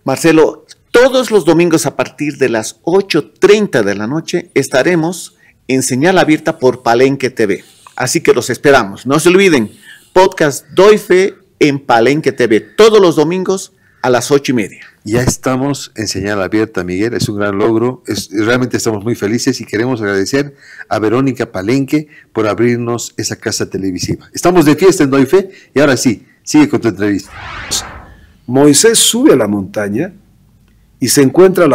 Marcelo, todos los domingos a partir de las 8:30 de la noche estaremos en señal abierta por Palenque TV. Así que los esperamos. No se olviden, podcast Doy Fe en Palenque TV, todos los domingos a las 8:30. Ya estamos en señal abierta, Miguel, es un gran logro, realmente estamos muy felices y queremos agradecer a Verónica Palenque por abrirnos esa casa televisiva. Estamos de fiesta en Doy Fe y ahora sí, sigue con tu entrevista. Moisés sube a la montaña y se encuentra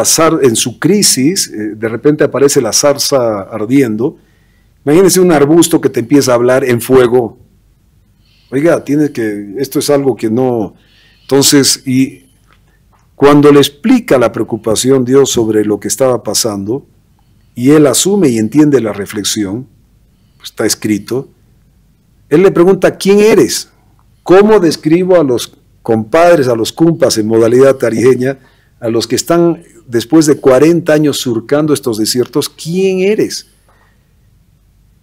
en su crisis, de repente aparece la zarza ardiendo. Imagínense un arbusto que te empieza a hablar en fuego. Oiga, esto es algo que no... Entonces, y cuando le explica la preocupación Dios sobre lo que estaba pasando, y él asume y entiende la reflexión, está escrito, él le pregunta, ¿quién eres? ¿Cómo describo a los compadres, a los cumpas en modalidad tarijeña, a los que están después de 40 años surcando estos desiertos? ¿Quién eres?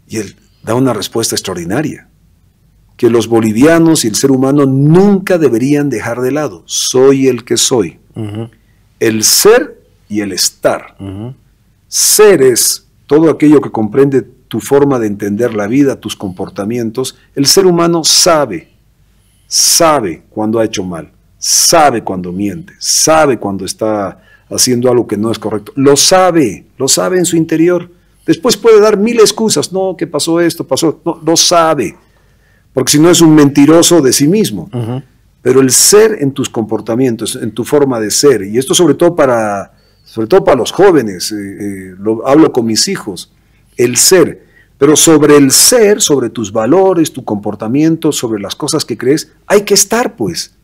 Y él da una respuesta extraordinaria, que los bolivianos y el ser humano nunca deberían dejar de lado. Soy el que soy. El ser y el estar. Ser es todo aquello que comprende tu forma de entender la vida, tus comportamientos. El ser humano sabe cuando ha hecho mal, sabe cuando miente, sabe cuando está haciendo algo que no es correcto. Lo sabe en su interior. Después puede dar mil excusas. No, que pasó esto, pasó... No, lo sabe. Porque si no es un mentiroso de sí mismo. Pero el ser en tus comportamientos, en tu forma de ser, y esto sobre todo para los jóvenes, hablo con mis hijos, el ser, pero sobre el ser, sobre tus valores, tu comportamiento, sobre las cosas que crees, hay que estar pues.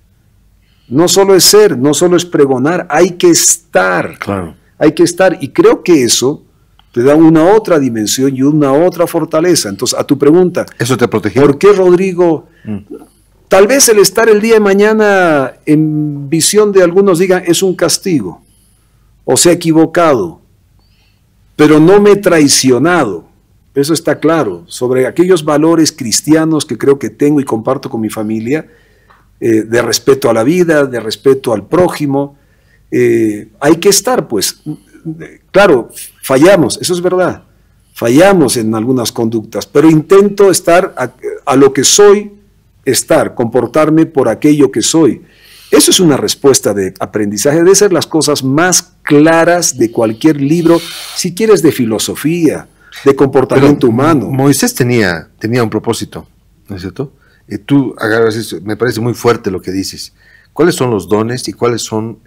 No solo es ser, no solo es pregonar, hay que estar. Claro. Hay que estar, y creo que eso te da una otra dimensión y una otra fortaleza. Entonces, a tu pregunta, ¿eso te protegió? ¿Por qué, Rodrigo? Tal vez el estar el día de mañana en visión de algunos digan es un castigo, o se ha equivocado, pero no me he traicionado. Eso está claro, sobre aquellos valores cristianos que creo que tengo y comparto con mi familia, de respeto a la vida, de respeto al prójimo. Hay que estar, pues, claro, fallamos, eso es verdad, fallamos en algunas conductas, pero intento estar a lo que soy, comportarme por aquello que soy. Eso es una respuesta de aprendizaje, debe ser las cosas más claras de cualquier libro, si quieres de filosofía, de comportamiento humano. Moisés tenía un propósito, ¿no es cierto? Tú agarras eso, me parece muy fuerte lo que dices. ¿Cuáles son los dones y cuáles son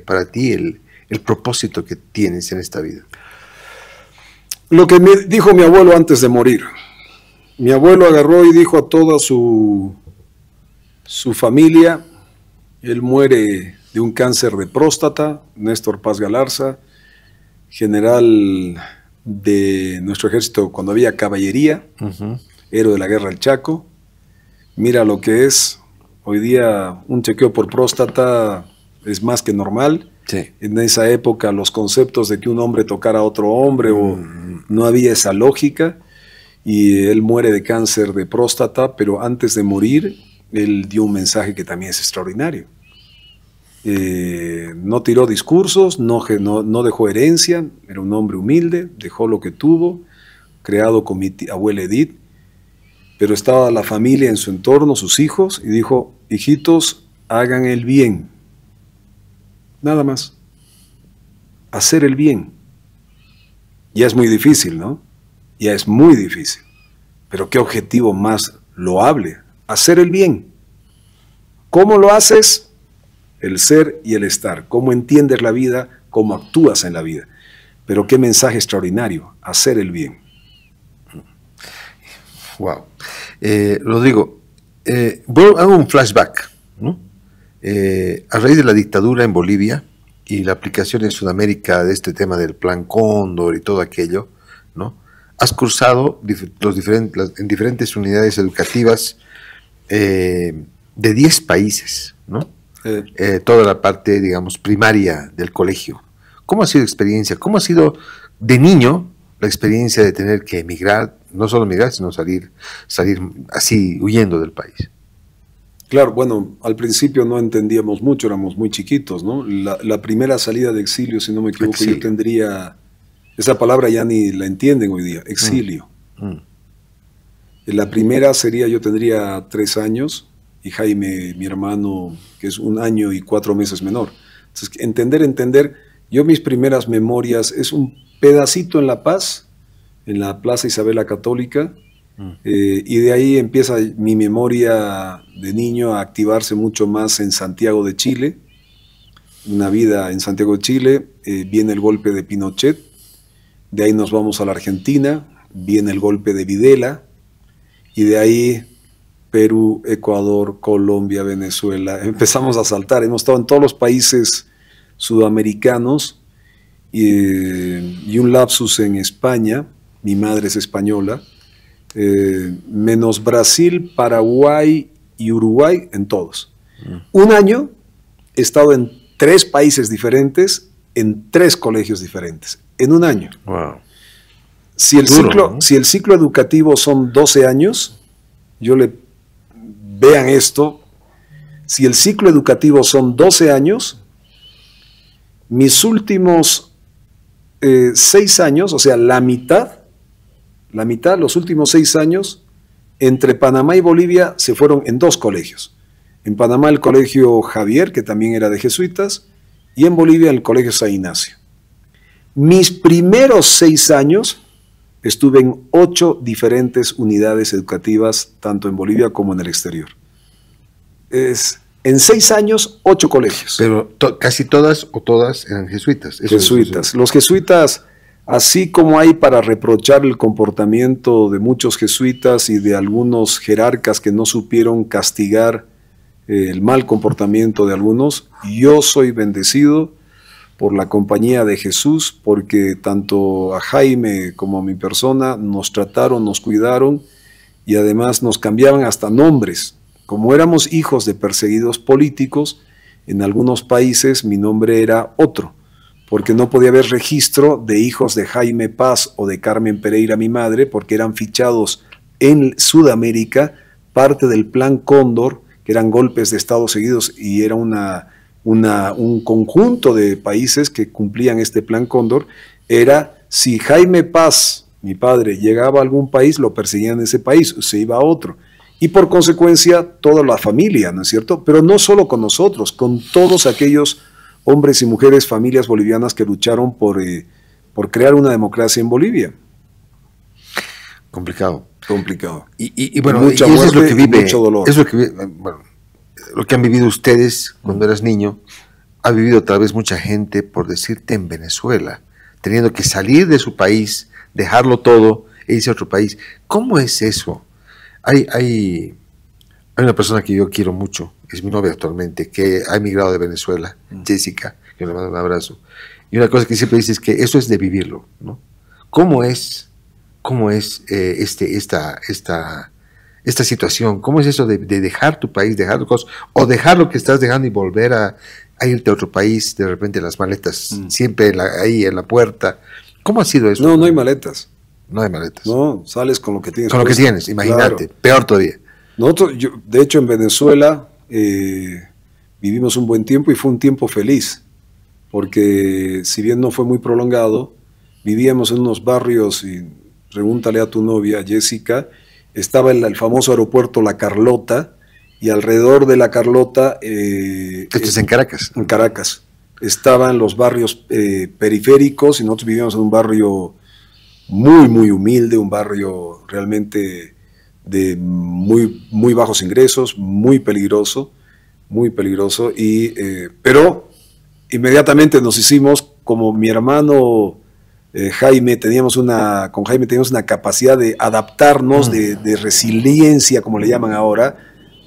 para ti el propósito que tienes en esta vida? Lo que me dijo mi abuelo antes de morir. Mi abuelo agarró y dijo a toda su familia, él muere de un cáncer de próstata, Néstor Paz Galarza, general de nuestro ejército cuando había caballería, héroe de la guerra del Chaco. Mira lo que es, hoy día un chequeo por próstata es más que normal. Sí. En esa época los conceptos de que un hombre tocara a otro hombre no había esa lógica, y él muere de cáncer de próstata, pero antes de morir él dio un mensaje que también es extraordinario. No tiró discursos, no dejó herencia, era un hombre humilde, dejó lo que tuvo, creado con mi abuela Edith, pero estaba la familia en su entorno, sus hijos, y dijo, hijitos, hagan el bien. Nada más. Hacer el bien. Ya es muy difícil, ¿no? Ya es muy difícil. Pero qué objetivo más loable. Hacer el bien. ¿Cómo lo haces? El ser y el estar. ¿Cómo entiendes la vida? ¿Cómo actúas en la vida? Pero qué mensaje extraordinario. Hacer el bien. Wow. Rodrigo, hago un flashback, ¿no? A raíz de la dictadura en Bolivia y la aplicación en Sudamérica de este tema del Plan Cóndor y todo aquello, ¿no? Has cursado en diferentes unidades educativas de 10 países, ¿no? Toda la parte, digamos, primaria del colegio. ¿Cómo ha sido la experiencia? ¿Cómo ha sido de niño la experiencia de tener que emigrar, no solo emigrar, sino salir así huyendo del país? Claro, bueno, al principio no entendíamos mucho, éramos muy chiquitos, ¿no? La primera salida de exilio, si no me equivoco, yo tendría, esa palabra ya ni la entienden hoy día, exilio. La primera sería, yo tendría 3 años, y Jaime, mi hermano, que es 1 año y 4 meses menor. Entonces, entender, yo mis primeras memorias es un pedacito en La Paz, en la Plaza Isabel la Católica, y de ahí empieza mi memoria de niño a activarse mucho más en Santiago de Chile, una vida en Santiago de Chile, viene el golpe de Pinochet, de ahí nos vamos a la Argentina, viene el golpe de Videla, y de ahí Perú, Ecuador, Colombia, Venezuela, empezamos a saltar, hemos estado en todos los países sudamericanos, y un lapsus en España, mi madre es española, menos Brasil, Paraguay y Uruguay, en todos. 1 año he estado en 3 países diferentes, en 3 colegios diferentes, en 1 año. Wow. Si el ciclo educativo son 12 años, vean esto, si el ciclo educativo son 12 años, mis últimos 6 años, o sea, la mitad, los últimos 6 años, entre Panamá y Bolivia se fueron en 2 colegios. En Panamá el colegio Javier, que también era de jesuitas, y en Bolivia el colegio San Ignacio. Mis primeros 6 años estuve en 8 diferentes unidades educativas, tanto en Bolivia como en el exterior. En 6 años, 8 colegios. Pero casi todas o todas eran jesuitas. Jesuitas. Los jesuitas, así como hay para reprochar el comportamiento de muchos jesuitas y de algunos jerarcas que no supieron castigar el mal comportamiento de algunos, yo soy bendecido por la compañía de Jesús, porque tanto a Jaime como a mi persona nos trataron, nos cuidaron y además nos cambiaban hasta nombres. Como éramos hijos de perseguidos políticos, en algunos países mi nombre era otro, porque no podía haber registro de hijos de Jaime Paz o de Carmen Pereira, mi madre, porque eran fichados en Sudamérica, parte del Plan Cóndor, que eran golpes de Estado seguidos, y era un conjunto de países que cumplían este Plan Cóndor. Era, si Jaime Paz, mi padre, llegaba a algún país, lo perseguían en ese país, se iba a otro. Y por consecuencia, toda la familia, ¿no es cierto? Pero no solo con nosotros, con todos aquellos hombres y mujeres, familias bolivianas que lucharon por crear una democracia en Bolivia. Complicado. Y bueno, mucha muerte, eso es lo que vive, mucho dolor. Eso es lo que han vivido ustedes cuando eras niño, ha vivido tal vez mucha gente, por decirte, en Venezuela, teniendo que salir de su país, dejarlo todo e irse a otro país. ¿Cómo es eso? Hay una persona que yo quiero mucho, es mi novia actualmente, que ha emigrado de Venezuela, Jessica, que le mando un abrazo. Y una cosa que siempre dice es que eso es de vivirlo, ¿no? ¿Cómo es esta situación? ¿Cómo es eso de dejar tu país, dejar cosas, o dejar lo que estás dejando y volver a irte a otro país, de repente las maletas siempre ahí en la puerta? ¿Cómo ha sido eso? No hay maletas. No hay maletas. No, sales con lo que tienes. Con lo que tienes, imagínate, claro. Peor todavía. De hecho, en Venezuela vivimos un buen tiempo y fue un tiempo feliz, porque si bien no fue muy prolongado, vivíamos en unos barrios, y pregúntale a tu novia, Jessica, estaba el famoso aeropuerto La Carlota, y alrededor de La Carlota... Esto es en Caracas. En Caracas. Estaban los barrios periféricos, y nosotros vivíamos en un barrio muy, muy humilde, un barrio realmente de muy, muy bajos ingresos, muy peligroso, pero inmediatamente nos hicimos, como mi hermano Jaime, con Jaime teníamos una capacidad de adaptarnos, de resiliencia, como le llaman ahora.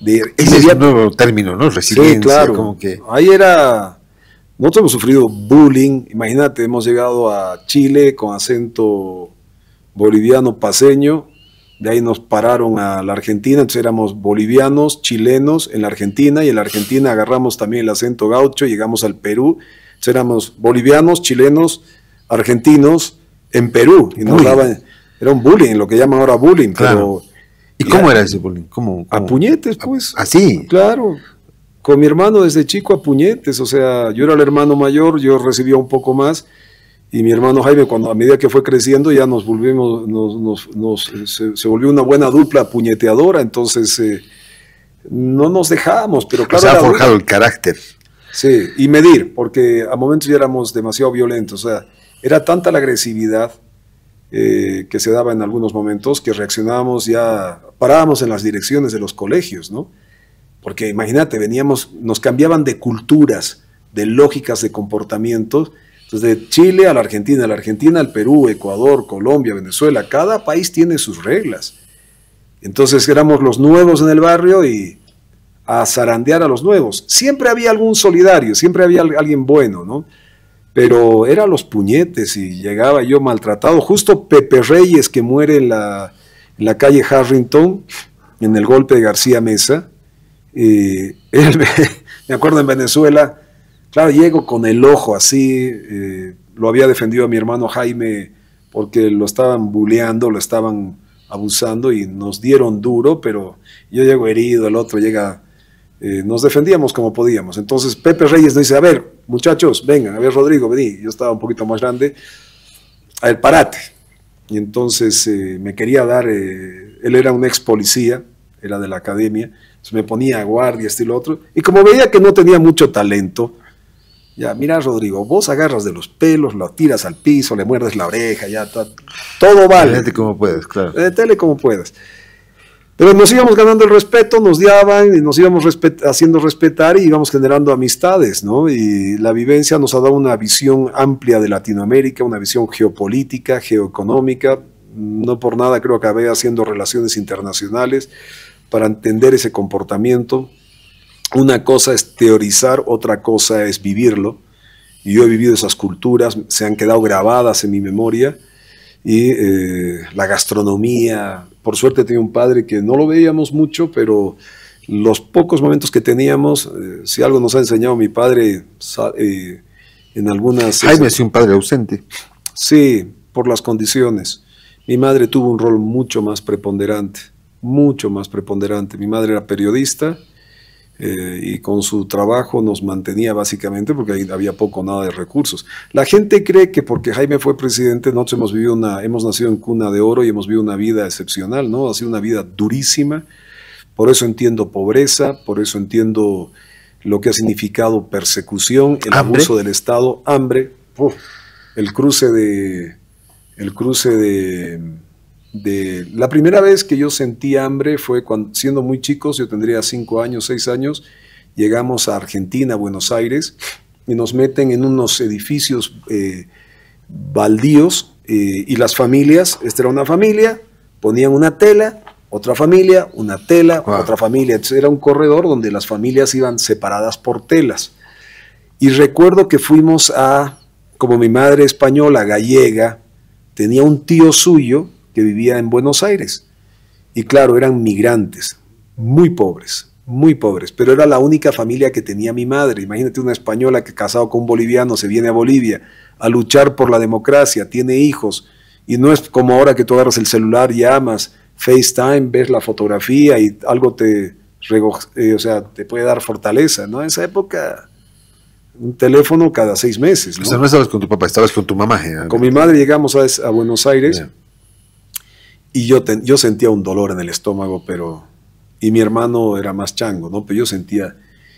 Ese es un nuevo término, ¿no? Resiliencia. Sí, claro. Como que... Ahí nosotros hemos sufrido bullying, imagínate, hemos llegado a Chile con acento boliviano paceño, de ahí nos pararon a la Argentina, entonces éramos bolivianos, chilenos en la Argentina, y en la Argentina agarramos también el acento gaucho, llegamos al Perú, entonces éramos bolivianos, chilenos, argentinos en Perú, y nos daban, era un bullying, lo que llaman ahora bullying, claro. Pero... ¿Y cómo era ese bullying? ¿Cómo? A puñetes, pues. ¿Así? Claro. Con mi hermano desde chico a puñetes, o sea, yo era el hermano mayor, yo recibía un poco más, y mi hermano Jaime, a medida que fue creciendo, ya nos volvimos, se volvió una buena dupla puñeteadora, entonces no nos dejábamos, pero claro. Se ha forjado el carácter. Sí, y medir, porque a momentos ya éramos demasiado violentos, o sea, era tanta la agresividad que se daba en algunos momentos que reaccionábamos, ya parábamos en las direcciones de los colegios, ¿no? Porque imagínate, nos cambiaban de culturas, de lógicas de comportamientos. Entonces, de Chile a la Argentina al Perú, Ecuador, Colombia, Venezuela, cada país tiene sus reglas. Entonces éramos los nuevos en el barrio y a zarandear a los nuevos. Siempre había algún solidario, siempre había alguien bueno, ¿no? Pero eran los puñetes y llegaba yo maltratado. Justo Pepe Reyes, que muere en la calle Harrington, en el golpe de García Mesa, él, me acuerdo en Venezuela, claro, llego con el ojo así, lo había defendido a mi hermano Jaime porque lo estaban bulleando, lo estaban abusando y nos dieron duro, pero yo llego herido, el otro llega, nos defendíamos como podíamos. Entonces Pepe Reyes nos dice, a ver, muchachos, vengan, a ver, Rodrigo, vení, yo estaba un poquito más grande, a ver, parate. Y entonces me quería dar, él era un ex policía, era de la academia, entonces me ponía a guardia, estilo otro, y como veía que no tenía mucho talento, ya, mira, Rodrigo, vos agarras de los pelos, lo tiras al piso, le muerdes la oreja, ya, todo vale. Tele como puedes, claro. Tele como puedas. Pero nos íbamos ganando el respeto, nos daban y nos íbamos haciendo respetar y íbamos generando amistades, ¿no? Y la vivencia nos ha dado una visión amplia de Latinoamérica, una visión geopolítica, geoeconómica. No por nada creo que acabé haciendo relaciones internacionales para entender ese comportamiento. Una cosa es teorizar, otra cosa es vivirlo. Y yo he vivido esas culturas, se han quedado grabadas en mi memoria. Y la gastronomía, por suerte tenía un padre que no lo veíamos mucho, pero los pocos momentos que teníamos, si algo nos ha enseñado mi padre en algunas... Jaime es un padre ausente. Sí, por las condiciones. Mi madre tuvo un rol mucho más preponderante, mucho más preponderante. Mi madre era periodista y con su trabajo nos mantenía básicamente porque ahí había poco o nada de recursos. La gente cree que porque Jaime fue presidente nosotros hemos nacido en cuna de oro y hemos vivido una vida excepcional, ¿no? Ha sido una vida durísima, por eso entiendo pobreza, por eso entiendo lo que ha significado persecución, el abuso del Estado, hambre, el cruce de la primera vez que yo sentí hambre fue cuando, siendo muy chicos, yo tendría 5 años, 6 años, llegamos a Argentina, a Buenos Aires, y nos meten en unos edificios baldíos, y las familias, esta era una familia, ponían una tela, otra familia, una tela, otra familia. Entonces era un corredor donde las familias iban separadas por telas. Y recuerdo que fuimos como mi madre española, gallega, tenía un tío suyo que vivía en Buenos Aires. Y claro, eran migrantes, muy pobres, pero era la única familia que tenía mi madre. Imagínate una española que casado con un boliviano se viene a Bolivia a luchar por la democracia, tiene hijos, y no es como ahora que tú agarras el celular, llamas, FaceTime, ves la fotografía y algo te puede dar fortaleza, ¿no? En esa época, un teléfono cada 6 meses, ¿no? O sea, no estabas con tu papá, estabas con tu mamá. Con mi madre llegamos a Buenos Aires. Yeah. y yo sentía un dolor en el estómago, y mi hermano era más chango, ¿no? Pero yo sentía,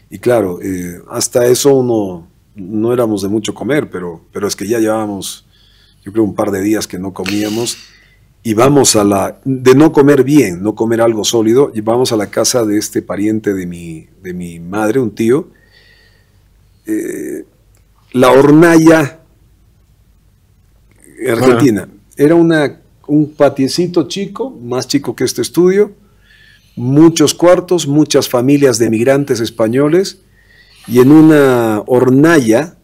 y claro, hasta eso no éramos de mucho comer, pero es que ya llevábamos, yo creo, un par de días que no comíamos, y vamos de no comer bien, no comer algo sólido, y vamos a la casa de este pariente de mi madre, un tío. La hornalla argentina, era un patiecito chico, más chico que este estudio, muchos cuartos, muchas familias de migrantes españoles, y en una hornalla,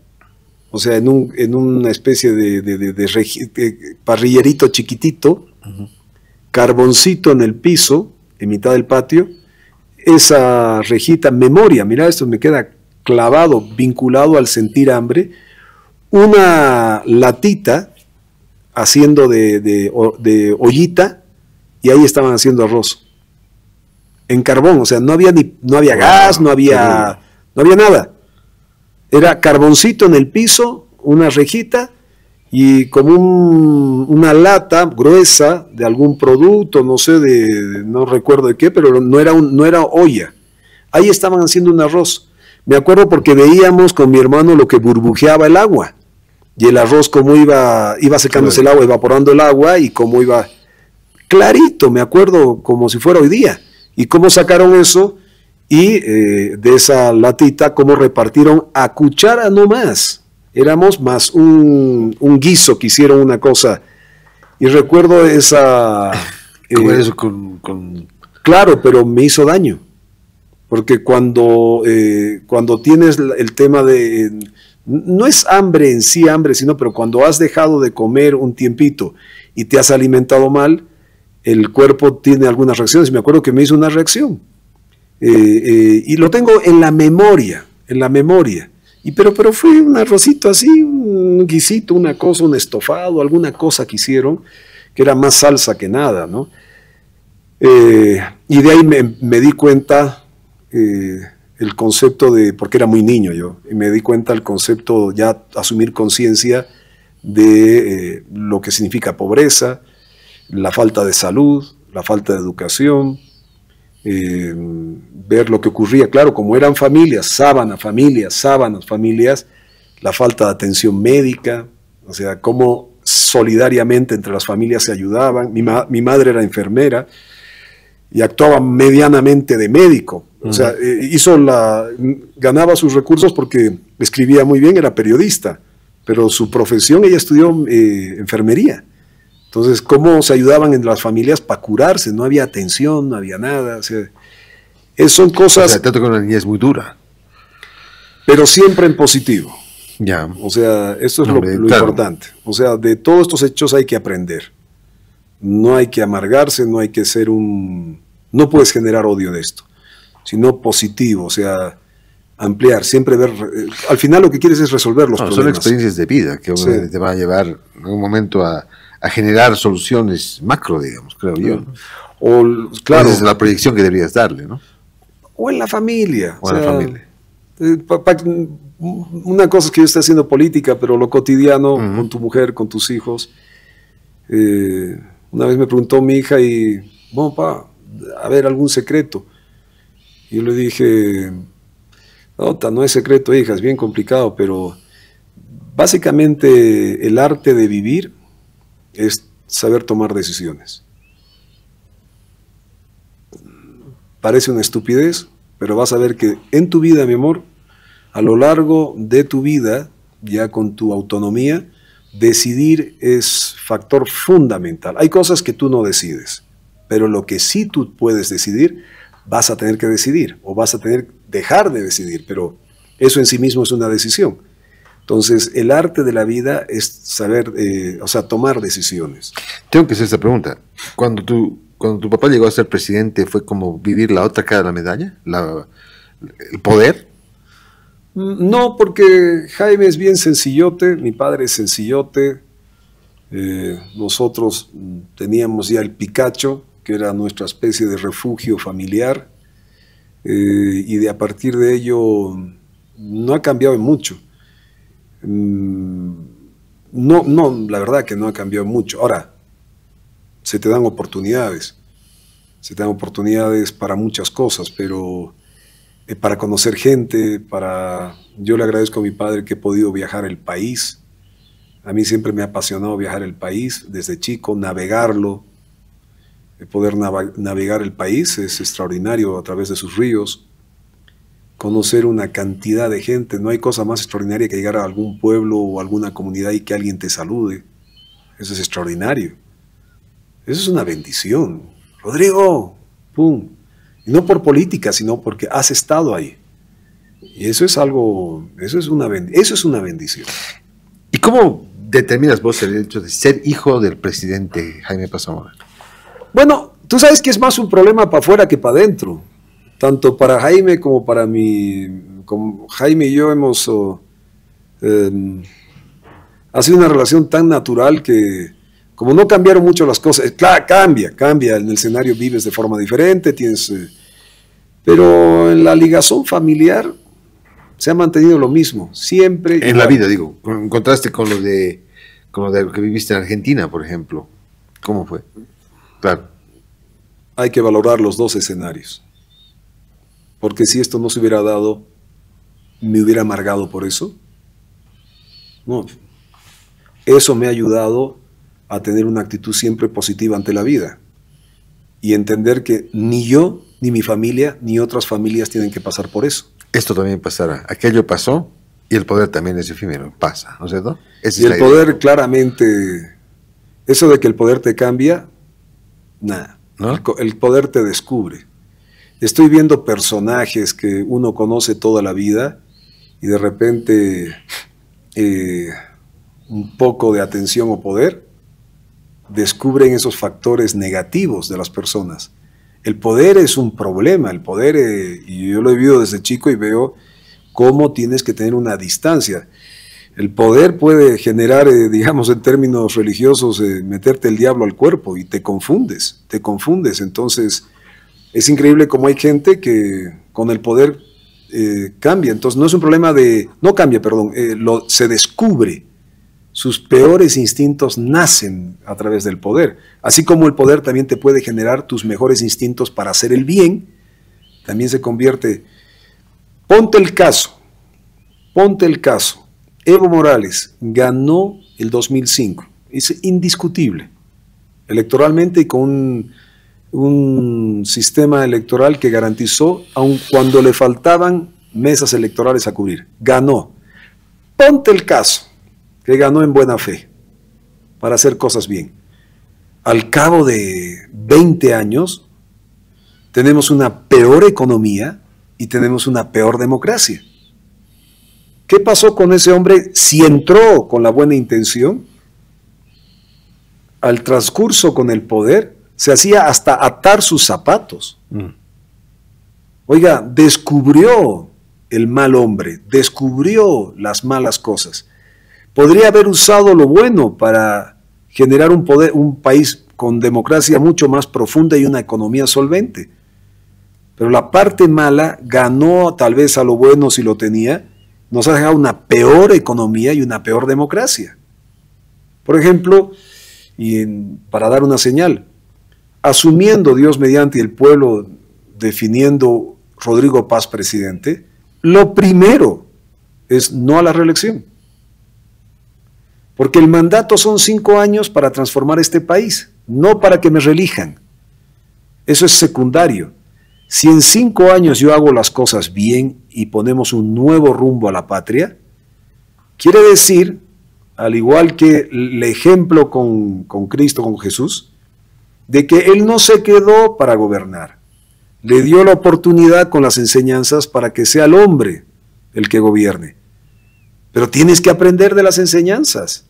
o sea, en una especie de parrillerito chiquitito, carboncito en el piso, en mitad del patio, esa rejita, memoria, mira, esto me queda clavado, vinculado al sentir hambre, una latita haciendo de ollita, y ahí estaban haciendo arroz en carbón, o sea, no había gas, no había nada, era carboncito en el piso, una rejita y como una lata gruesa de algún producto, no sé, no recuerdo de qué, pero no era olla. Ahí estaban haciendo un arroz. Me acuerdo porque veíamos con mi hermano lo que burbujeaba el agua, y el arroz como iba secándose el agua, evaporando el agua, y cómo iba clarito, me acuerdo como si fuera hoy día, y cómo sacaron eso, y de esa latita cómo repartieron a cuchara nomás. Éramos más un guiso que hicieron una cosa, y recuerdo esa... Comer eso con... Claro, pero me hizo daño, porque cuando tienes el tema de... no es hambre en sí, hambre, pero cuando has dejado de comer un tiempito y te has alimentado mal, el cuerpo tiene algunas reacciones. Me acuerdo que me hizo una reacción, y lo tengo en la memoria, pero fue un arrocito así, un guisito, una cosa, un estofado, alguna cosa que hicieron, que era más salsa que nada, ¿no? Y de ahí me di cuenta el concepto porque era muy niño yo, y me di cuenta el concepto, ya asumir conciencia de lo que significa pobreza, la falta de salud, la falta de educación, ver lo que ocurría, claro, como eran familias, familias, la falta de atención médica, o sea, cómo solidariamente entre las familias se ayudaban. Mi madre era enfermera y actuaba medianamente de médico, o sea, ganaba sus recursos porque escribía muy bien, era periodista, pero su profesión, ella estudió enfermería. Entonces, cómo se ayudaban en las familias para curarse, no había atención, no había nada, o sea, son cosas... O sea, tanto que una niña es muy dura. Pero siempre en positivo. Ya. O sea, esto es lo importante. O sea, de todos estos hechos hay que aprender. No hay que amargarse, no hay que ser no puedes generar odio de esto, sino positivo, o sea, ampliar, siempre ver... al final lo que quieres es resolver los problemas. Son experiencias de vida que te va a llevar en algún momento a generar soluciones macro, digamos, creo yo. Claro. Esa es la proyección que deberías darle, ¿no? O en la familia. O en la familia. Una cosa es que yo esté haciendo política, pero lo cotidiano, con tu mujer, con tus hijos. Una vez me preguntó mi hija bueno, a ver, algún secreto. Y yo le dije, no es secreto, hija, es bien complicado, pero básicamente el arte de vivir es saber tomar decisiones. Parece una estupidez, pero vas a ver que en tu vida, mi amor, a lo largo de tu vida, ya con tu autonomía, decidir es factor fundamental. Hay cosas que tú no decides, pero lo que sí tú puedes decidir, vas a tener que decidir, o vas a tener que dejar de decidir, pero eso en sí mismo es una decisión. Entonces, el arte de la vida es saber, tomar decisiones. Tengo que hacer esta pregunta. Cuando tu papá llegó a ser presidente, ¿fue como vivir la otra cara de la medalla? ¿El poder? No, porque Jaime es bien sencillote, mi padre es sencillote, nosotros teníamos ya el picacho, que era nuestra especie de refugio familiar, y a partir de ello no ha cambiado mucho. No, la verdad que no ha cambiado mucho. Ahora, se te dan oportunidades. Se te dan oportunidades para muchas cosas, pero para conocer gente, yo le agradezco a mi padre que he podido viajar el país. A mí siempre me ha apasionado viajar el país, desde chico, navegarlo. Poder navegar el país es extraordinario a través de sus ríos. Conocer una cantidad de gente. No hay cosa más extraordinaria que llegar a algún pueblo o alguna comunidad y que alguien te salude. Eso es extraordinario. Eso es una bendición. Rodrigo, pum. Y no por política, sino porque has estado ahí. Y eso es algo, eso es una bendición. ¿Y cómo determinas vos el hecho de ser hijo del presidente Jaime Paz Zamora? Bueno, tú sabes que es más un problema para afuera que para adentro. Tanto para Jaime como para mí. Como Jaime y yo hemos... ha sido una relación tan natural que, como no cambiaron mucho las cosas, claro, cambia, en el escenario vives de forma diferente, pero en la ligazón familiar se ha mantenido lo mismo, siempre. En la vida, digo, en contraste con lo de lo que viviste en Argentina, por ejemplo. ¿Cómo fue? Claro. Hay que valorar los dos escenarios. Porque si esto no se hubiera dado, ¿me hubiera amargado por eso? No. Eso me ha ayudado a tener una actitud siempre positiva ante la vida. Y entender que ni yo, ni mi familia, ni otras familias tienen que pasar por eso. Esto también pasará. Aquello pasó y el poder también es efímero. Pasa, ¿no es cierto? Y el poder claramente, eso de que el poder te cambia, nada. ¿No? El poder te descubre. Estoy viendo personajes que uno conoce toda la vida y de repente un poco de atención o poder descubren esos factores negativos de las personas. El poder es un problema, el poder, y yo lo he vivido desde chico y veo cómo tienes que tener una distancia. El poder puede generar, digamos en términos religiosos, meterte el diablo al cuerpo y te confundes. Entonces, es increíble cómo hay gente que con el poder cambia. Entonces, no es un problema se descubre. Sus peores instintos nacen a través del poder. Así como el poder también te puede generar tus mejores instintos para hacer el bien, también se convierte. Ponte el caso. Evo Morales ganó el 2005. Es indiscutible. Electoralmente y con un sistema electoral que garantizó, aun cuando le faltaban mesas electorales a cubrir. Ganó. Ponte el caso que ganó en buena fe para hacer cosas bien. Al cabo de 20 años tenemos una peor economía y tenemos una peor democracia. ¿Qué pasó con ese hombre si entró con la buena intención? Al transcurso con el poder se hacía hasta atar sus zapatos. Oiga, descubrió el mal hombre, descubrió las malas cosas. Podría haber usado lo bueno para generar un país con democracia mucho más profunda y una economía solvente. Pero la parte mala ganó tal vez a lo bueno si lo tenía, nos ha dejado una peor economía y una peor democracia. Por ejemplo, para dar una señal, asumiendo Dios mediante y el pueblo definiendo Rodrigo Paz presidente, lo primero es no a la reelección. Porque el mandato son 5 años para transformar este país, no para que me reelijan. Eso es secundario. Si en 5 años yo hago las cosas bien y ponemos un nuevo rumbo a la patria, quiere decir, al igual que el ejemplo con Cristo, con Jesús, de que Él no se quedó para gobernar. Le dio la oportunidad con las enseñanzas para que sea el hombre el que gobierne. Pero tienes que aprender de las enseñanzas.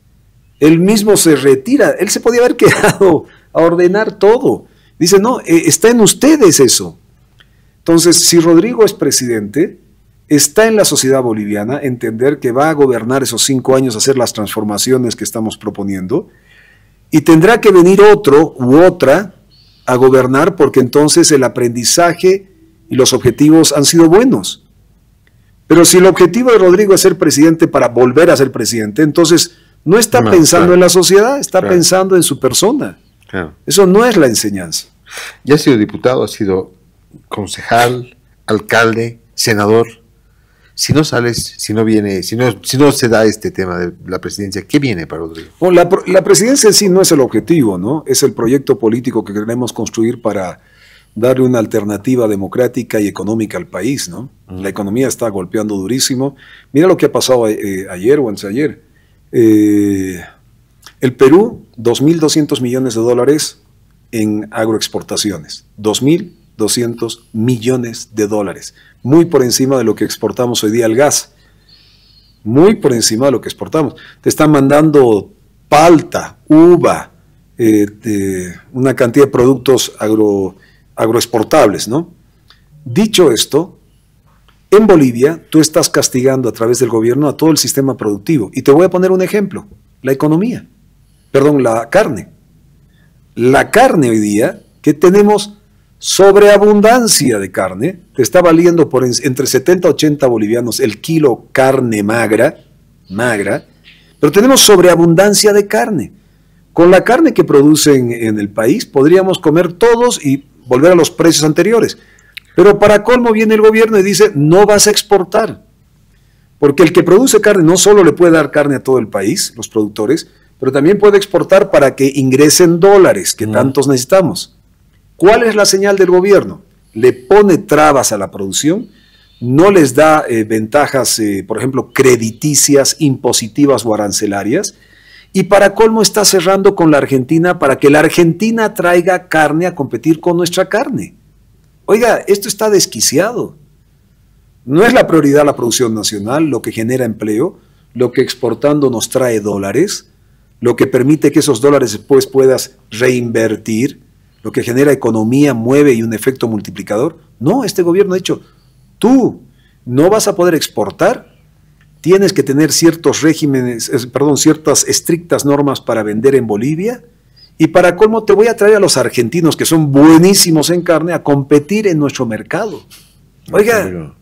Él mismo se retira. Él se podía haber quedado a ordenar todo. Dice, no, está en ustedes eso. Entonces, si Rodrigo es presidente, está en la sociedad boliviana entender que va a gobernar esos 5 años, hacer las transformaciones que estamos proponiendo, y tendrá que venir otro u otra a gobernar porque entonces el aprendizaje y los objetivos han sido buenos. Pero si el objetivo de Rodrigo es ser presidente para volver a ser presidente, entonces no está pensando en la sociedad, está pensando en su persona. Claro. Eso no es la enseñanza. Ya ha sido diputado, ha sido concejal, alcalde, senador. Si no sales, si no viene, si no se da este tema de la presidencia, ¿qué viene para Rodrigo? Bueno, la presidencia en sí no es el objetivo, ¿no? Es el proyecto político que queremos construir para darle una alternativa democrática y económica al país, ¿no? La economía está golpeando durísimo. Mira lo que ha pasado ayer o anteayer. El Perú, 2.200 millones de dólares en agroexportaciones. 2.200 millones de dólares. Muy por encima de lo que exportamos hoy día al gas. Muy por encima de lo que exportamos. Te están mandando palta, uva, una cantidad de productos agroexportables, ¿no? Dicho esto, en Bolivia tú estás castigando a través del gobierno a todo el sistema productivo. Y te voy a poner un ejemplo. La economía. Perdón, la carne. La carne hoy día, que tenemos sobreabundancia de carne, te está valiendo por entre 70 y 80 bolivianos el kilo carne magra, pero tenemos sobreabundancia de carne. Con la carne que producen en el país podríamos comer todos y volver a los precios anteriores. Pero para colmo viene el gobierno y dice, no vas a exportar. Porque el que produce carne no solo le puede dar carne a todo el país, los productores, pero también puede exportar para que ingresen dólares que tantos necesitamos. ¿Cuál es la señal del gobierno? Le pone trabas a la producción, no les da ventajas, por ejemplo, crediticias, impositivas o arancelarias, y para colmo está cerrando con la Argentina para que la Argentina traiga carne a competir con nuestra carne. Oiga, esto está desquiciado. No es la prioridad la producción nacional, lo que genera empleo, lo que exportando nos trae dólares, lo que permite que esos dólares después puedas reinvertir, lo que genera economía, mueve y un efecto multiplicador. No, este gobierno ha dicho, tú no vas a poder exportar, tienes que tener ciertos regímenes, ciertas estrictas normas para vender en Bolivia, y para colmo te voy a traer a los argentinos, que son buenísimos en carne, a competir en nuestro mercado. Oiga,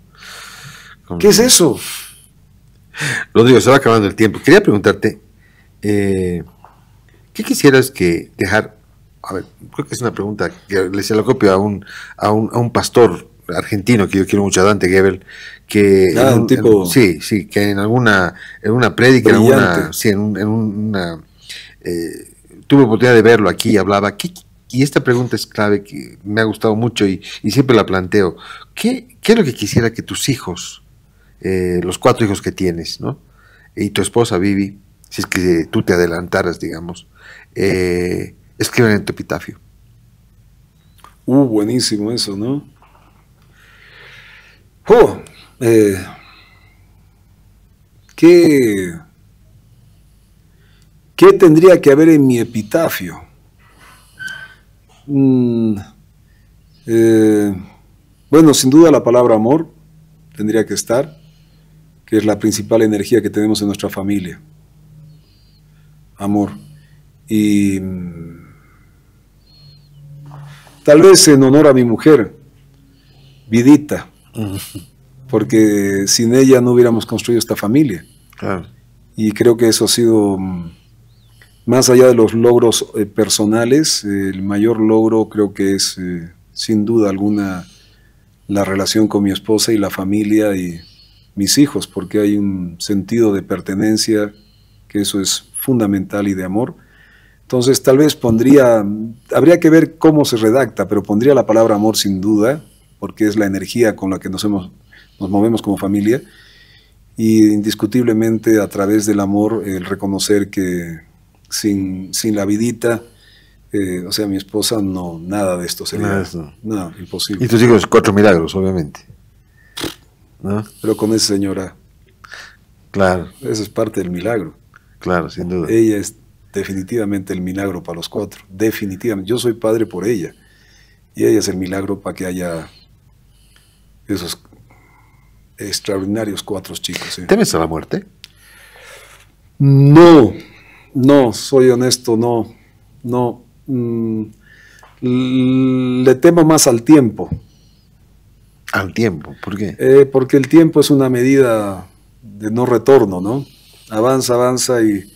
¿qué es eso? Rodrigo, se va acabando el tiempo. Quería preguntarte, ¿qué quisieras que dejar? A ver, creo que es una pregunta que se la copio a un pastor argentino que yo quiero mucho, a Dante Gebel, que que en alguna prédica, tuve oportunidad de verlo aquí, hablaba, y esta pregunta es clave, que me ha gustado mucho y siempre la planteo. ¿Qué es lo que quisiera que tus hijos, los 4 hijos que tienes, ¿no? Y tu esposa Vivi, si es que tú te adelantaras, digamos, escriban en tu epitafio? Buenísimo eso, ¿no? ¿Qué tendría que haber en mi epitafio? Bueno, sin duda la palabra amor tendría que estar, que es la principal energía que tenemos en nuestra familia. Amor. Y tal vez en honor a mi mujer, Vidita, porque sin ella no hubiéramos construido esta familia. Claro. Y creo que eso ha sido, más allá de los logros personales, el mayor logro creo que es, sin duda alguna, la relación con mi esposa y la familia y mis hijos, porque hay un sentido de pertenencia, que eso es fundamental, y de amor. Entonces tal vez habría que ver cómo se redacta, pero pondría la palabra amor sin duda, porque es la energía con la que nos movemos como familia, y indiscutiblemente a través del amor el reconocer que sin la Vidita, o sea, mi esposa, no, nada de esto sería, no, imposible. Y tus hijos 4 milagros, obviamente, ¿no? Pero con esa señora, claro, eso es parte del milagro. Claro, sin duda. Ella es definitivamente el milagro para los 4, definitivamente. Yo soy padre por ella, y ella es el milagro para que haya esos extraordinarios 4 chicos. ¿Sí? ¿Temes a la muerte? No, soy honesto, no. Le temo más al tiempo. ¿Al tiempo? ¿Por qué? Porque el tiempo es una medida de no retorno, ¿no? Avanza y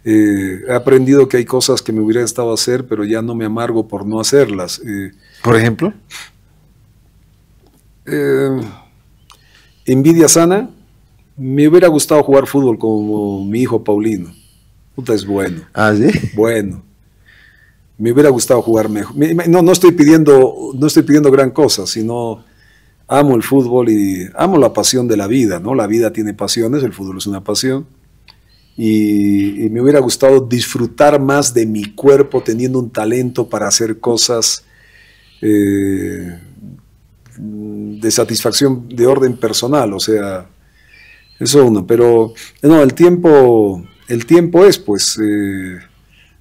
He aprendido que hay cosas que me hubiera gustado hacer, pero ya no me amargo por no hacerlas. Por ejemplo, Envidia sana. Me hubiera gustado jugar fútbol como mi hijo Paulino. Puta, es bueno. ¿ah, sí? Bueno. Me hubiera gustado jugar mejor. No estoy pidiendo gran cosa, sino amo el fútbol y amo la pasión de la vida, ¿no? La vida tiene pasiones, el fútbol es una pasión. Y me hubiera gustado disfrutar más de mi cuerpo teniendo un talento para hacer cosas de satisfacción de orden personal, o sea, eso uno. Pero no, el tiempo es, pues,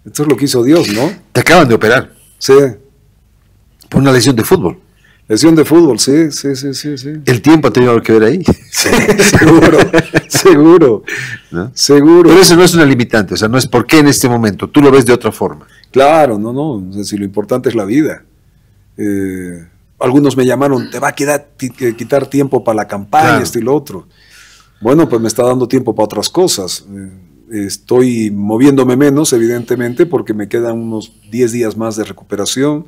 esto es lo que hizo Dios, ¿no? Te acaban de operar Sí, por una lesión de fútbol. lesión de fútbol, sí. El tiempo ha tenido algo que ver ahí. Seguro, ¿No? seguro. Pero eso no es una limitante, o sea, no es por qué en este momento, tú lo ves de otra forma. Claro, no, o sea, si lo importante es la vida. Algunos me llamaron, te va a quitar tiempo para la campaña, Claro. esto y lo otro. Bueno, pues me está dando tiempo para otras cosas. Estoy moviéndome menos, evidentemente, porque me quedan unos 10 días más de recuperación.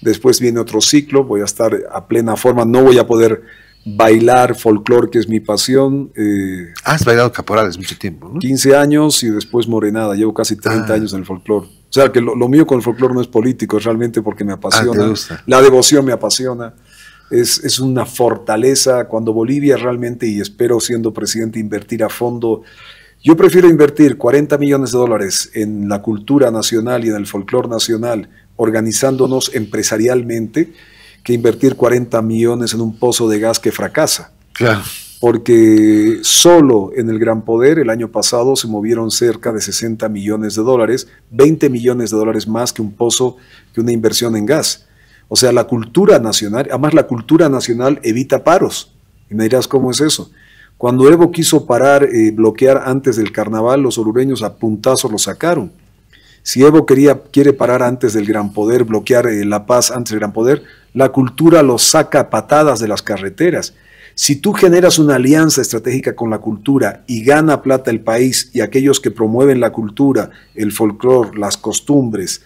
Después viene otro ciclo, voy a estar a plena forma, no voy a poder bailar folclore, que es mi pasión. Has bailado caporales mucho tiempo, ¿no? 15 años y después morenada, llevo casi 30 años en el folclore. O sea, que lo mío con el folclore no es político, es realmente porque me apasiona. te gusta. La devoción me apasiona. Es una fortaleza. Cuando Bolivia realmente, y espero siendo presidente, invertir a fondo. Yo prefiero invertir 40 millones de dólares en la cultura nacional y en el folclore nacional, organizándonos empresarialmente, que invertir 40 millones en un pozo de gas que fracasa. Claro. Porque solo en el Gran Poder el año pasado se movieron cerca de 60 millones de dólares, 20 millones de dólares más que un pozo, que una inversión en gas. O sea, la cultura nacional, además la cultura nacional evita paros. Y me dirás, ¿cómo es eso? Cuando Evo quiso parar, bloquear antes del carnaval, los orureños a puntazos lo sacaron. Si Evo quiere parar antes del Gran Poder, bloquear La Paz antes del Gran Poder, la cultura lo saca a patadas de las carreteras. Si tú generas una alianza estratégica con la cultura y gana plata el país y aquellos que promueven la cultura, el folclore, las costumbres,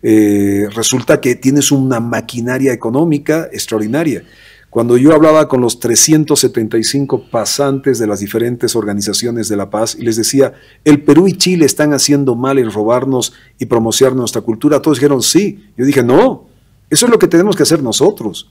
resulta que tienes una maquinaria económica extraordinaria. Cuando yo hablaba con los 375 pasantes de las diferentes organizaciones de la paz y les decía, el Perú y Chile están haciendo mal en robarnos y promocionar nuestra cultura, todos dijeron sí. Yo dije, no, eso es lo que tenemos que hacer nosotros.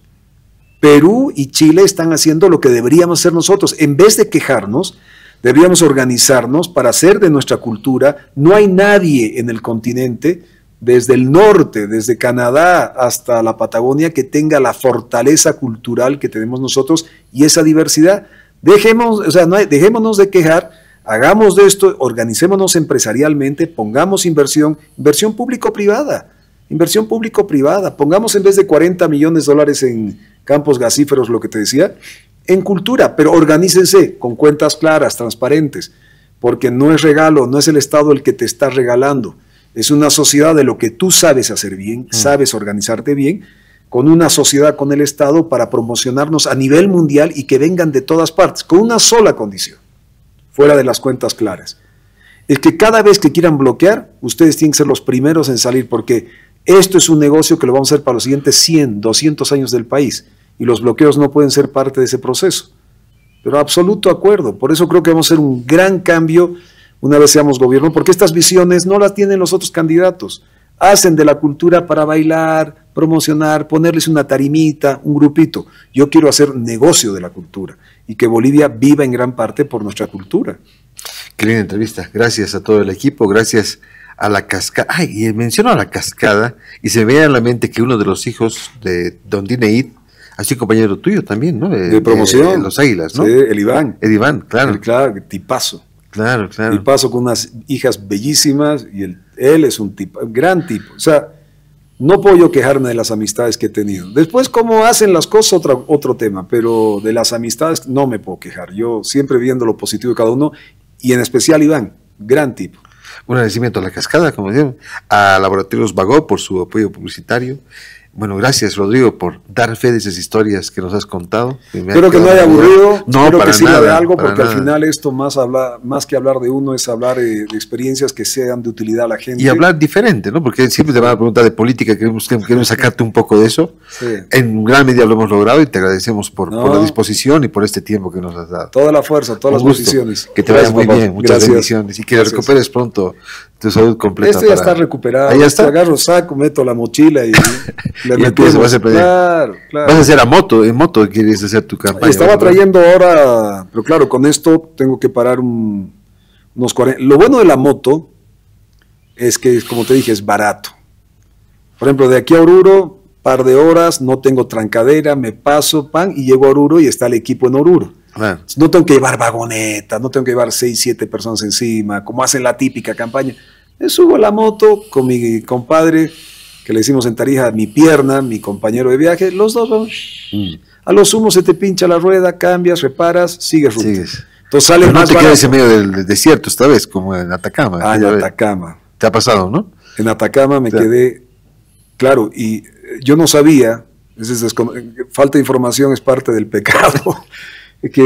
Perú y Chile están haciendo lo que deberíamos hacer nosotros. En vez de quejarnos, deberíamos organizarnos para hacer de nuestra cultura. No hay nadie en el continente, desde el norte, desde Canadá hasta la Patagonia, que tenga la fortaleza cultural que tenemos nosotros y esa diversidad. Dejémonos de quejar, hagamos de esto, organicémonos empresarialmente, pongamos inversión público-privada. Inversión público-privada. Pongamos en vez de 40 millones de dólares en campos gasíferos, lo que te decía, en cultura, pero organícense con cuentas claras, transparentes, porque no es regalo, no es el Estado el que te está regalando. Es una sociedad de lo que tú sabes hacer bien, sabes organizarte bien, con una sociedad, con el Estado, para promocionarnos a nivel mundial y que vengan de todas partes, con una sola condición, fuera de las cuentas claras. Es que cada vez que quieran bloquear, ustedes tienen que ser los primeros en salir, porque esto es un negocio que lo vamos a hacer para los siguientes 100, 200 años del país, y los bloqueos no pueden ser parte de ese proceso. Pero absoluto acuerdo, por eso creo que vamos a hacer un gran cambio una vez seamos gobierno, porque estas visiones no las tienen los otros candidatos. Hacen de la cultura para bailar, promocionar, ponerles una tarimita, un grupito. Yo quiero hacer negocio de la cultura y que Bolivia viva en gran parte por nuestra cultura. Qué linda entrevista. Gracias a todo el equipo, gracias a la cascada. Ay, y menciono a la cascada y se me viene a la mente que uno de los hijos de Don Dineid ha sido compañero tuyo también, ¿no? De promoción. De los Águilas, ¿no? Sí, el Iván. El Iván, claro. Claro, tipazo. Claro, claro. Y paso con unas hijas bellísimas y él es un tipo, gran tipo. O sea, no puedo yo quejarme de las amistades que he tenido. Después, cómo hacen las cosas, otro tema, pero de las amistades no me puedo quejar. Yo siempre viendo lo positivo de cada uno y en especial Iván, gran tipo. Un agradecimiento a la cascada, como decían, a Laboratorios Bagó por su apoyo publicitario, Bueno, gracias, Rodrigo, por dar fe de esas historias que nos has contado. Espero que no haya aburrido, no, espero para que sirva nada, de algo, para porque nada. al final esto más que hablar de uno es hablar de experiencias que sean de utilidad a la gente. Y hablar diferente, ¿no? Porque siempre te van a preguntar de política, queremos sacarte un poco de eso. Sí. En gran medida lo hemos logrado y te agradecemos por No. la disposición y por este tiempo que nos has dado. Toda la fuerza, todas las Un gusto. posiciones. Que te vaya Gracias, muy papá. bien, muchas Gracias. bendiciones y que Gracias. recuperes pronto tu salud completa. Este ya está recuperado. Ahí está. Agarro saco, meto la mochila y le Y empieza, vas a pedir. Claro, claro. Vas a hacer en moto quieres hacer tu campaña. Estaba ¿verdad? trayendo ahora, pero claro, con esto tengo que parar unos 40. Lo bueno de la moto es que, como te dije, es barato. Por ejemplo, de aquí a Oruro, par de horas, no tengo trancadera, me paso, pan, y llego a Oruro y está el equipo en Oruro. Claro. No tengo que llevar vagonetas, no tengo que llevar 6, 7 personas encima, como hacen la típica campaña. Me subo a la moto con mi compadre, que le decimos en Tarija, mi pierna, mi compañero de viaje, los dos vamos. A lo sumo se te pincha la rueda, cambias, reparas, sigues ruta. Sigues. Entonces sale Pero no más te quedes barato. en medio del desierto esta vez, como en Atacama. Ah, en Ya ves. Atacama. Te ha pasado, ¿no? En Atacama me Claro. quedé, claro, y yo no sabía, falta de información es parte del pecado, que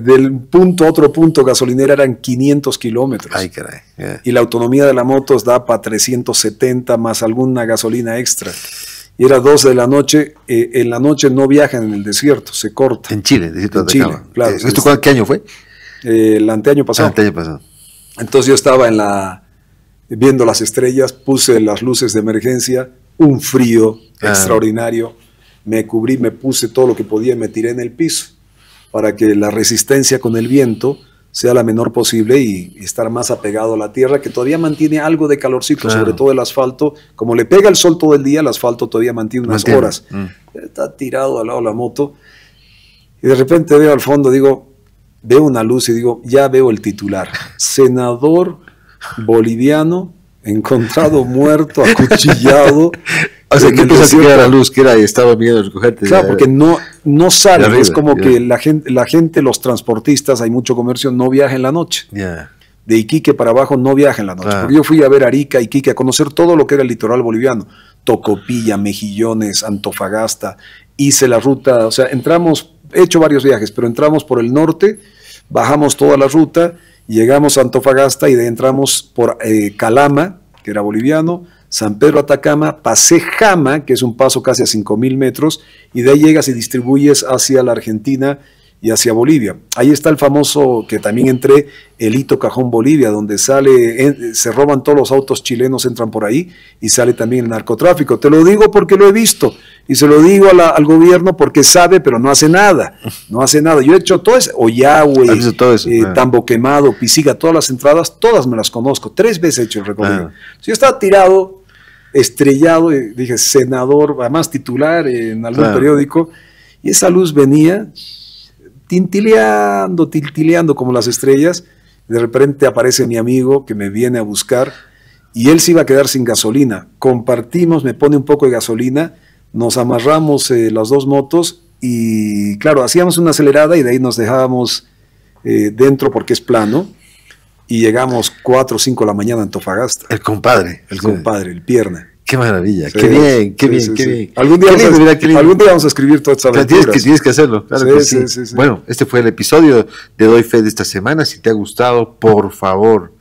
del punto a otro punto gasolinera eran 500 kilómetros. Ay, caray. Ya. Y la autonomía de la moto da para 370 más alguna gasolina extra. Y era 2 de la noche, en la noche no viajan en el desierto, se corta. En Chile, desierto En de Chile, Atacama. claro. ¿Esto qué año fue? El anteaño pasado. El año pasado. Entonces yo estaba viendo las estrellas, puse las luces de emergencia, un frío extraordinario, me cubrí, me puse todo lo que podía y me tiré en el piso para que la resistencia con el viento sea la menor posible y estar más apegado a la tierra, que todavía mantiene algo de calorcito, Claro. sobre todo el asfalto. Como le pega el sol todo el día, el asfalto todavía mantiene unas Mantiene. horas. Está tirado al lado de la moto y de repente veo al fondo, veo una luz y digo, ya veo el titular. Senador boliviano encontrado muerto, acuchillado. O sea, en ¿qué el pensaste que desierto. era la luz? Que era y estaba miedo a recogerte. Claro, porque no de sale. arriba, Es como ya. que la gente, los transportistas, hay mucho comercio, no viaja en la noche. Ya. De Iquique para abajo no viaja en la noche. Claro. Porque yo fui a ver Arica, Iquique, a conocer todo lo que era el litoral boliviano. Tocopilla, Mejillones, Antofagasta. Hice la ruta, o sea, he hecho varios viajes, pero entramos por el norte, bajamos toda la ruta, llegamos a Antofagasta y de ahí entramos por Calama, que era boliviano, San Pedro Atacama, pasé Jama, que es un paso casi a 5.000 metros, y de ahí llegas y distribuyes hacia la Argentina y hacia Bolivia. Ahí está el famoso, que también entré, el Hito Cajón Bolivia, donde se roban todos los autos chilenos, entran por ahí, y sale también el narcotráfico. Te lo digo porque lo he visto, y se lo digo al gobierno porque sabe, pero no hace nada. No hace nada. Yo he hecho todo eso, Oyahue, ¿Has visto todo eso? Tambo Quemado, Pisiga, todas las entradas, todas me las conozco. 3 veces he hedo el recorrido. Ah. Yo estaba tirado, estrellado, y dije, senador, además titular en algún periódico, y esa luz venía tintileando como las estrellas. De repente aparece mi amigo que me viene a buscar y él se iba a quedar sin gasolina. Compartimos, me pone un poco de gasolina, nos amarramos las 2 motos y claro, hacíamos una acelerada y de ahí nos dejábamos dentro porque es plano y llegamos 4 o 5 de la mañana a Antofagasta. El compadre. El compadre, el pierna. Qué maravilla, Sí, qué bien, qué sí, bien, sí, qué sí. bien. Algún día, Qué lindo, mira, qué lindo. algún día vamos a escribir todas estas O sea, aventuras. tienes que hacerlo, claro que sí. Sí. Bueno, este fue el episodio de Doy Fe de esta semana. Si te ha gustado, por favor,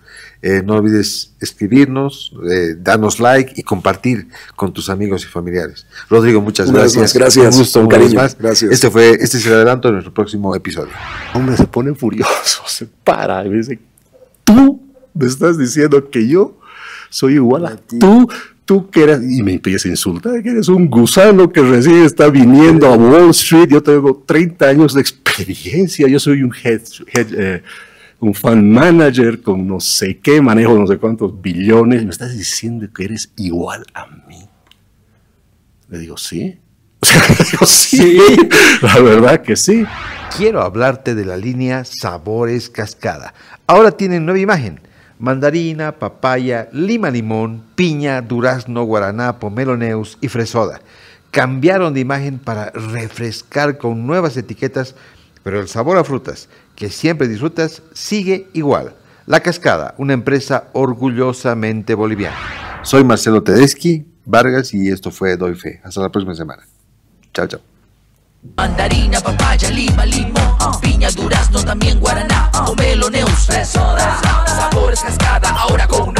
no olvides escribirnos, darnos like y compartir con tus amigos y familiares. Rodrigo, muchas Una vez gracias. más, gracias. Un gusto, Un una vez cariño, más. gracias. Este es el adelanto de nuestro próximo episodio. Hombre, se pone furioso, se para y me dice, tú me estás diciendo que yo soy igual a tú que eras, y me empieza a insultar, que eres un gusano que recién está viniendo a Wall Street, yo tengo 30 años de experiencia, yo soy un fan manager con no sé qué, manejo no sé cuántos billones, y me estás diciendo que eres igual a mí. Le digo, sí. Le digo, sí, la verdad que sí. Quiero hablarte de la línea Sabores Cascada. Ahora tienen nueva imagen. Mandarina, papaya, lima limón, piña, durazno, guaraná, pomeloneus y fresoda. Cambiaron de imagen para refrescar con nuevas etiquetas, pero el sabor a frutas que siempre disfrutas sigue igual. La Cascada, una empresa orgullosamente boliviana. Soy Marcelo Tedeschi. Vargas y esto fue Doy Fe. Hasta la próxima semana. Chao, chao. Mandarina, papaya, lima, limón, piña, durazno, también guaraná, o meloneo, sabores cascada, ahora con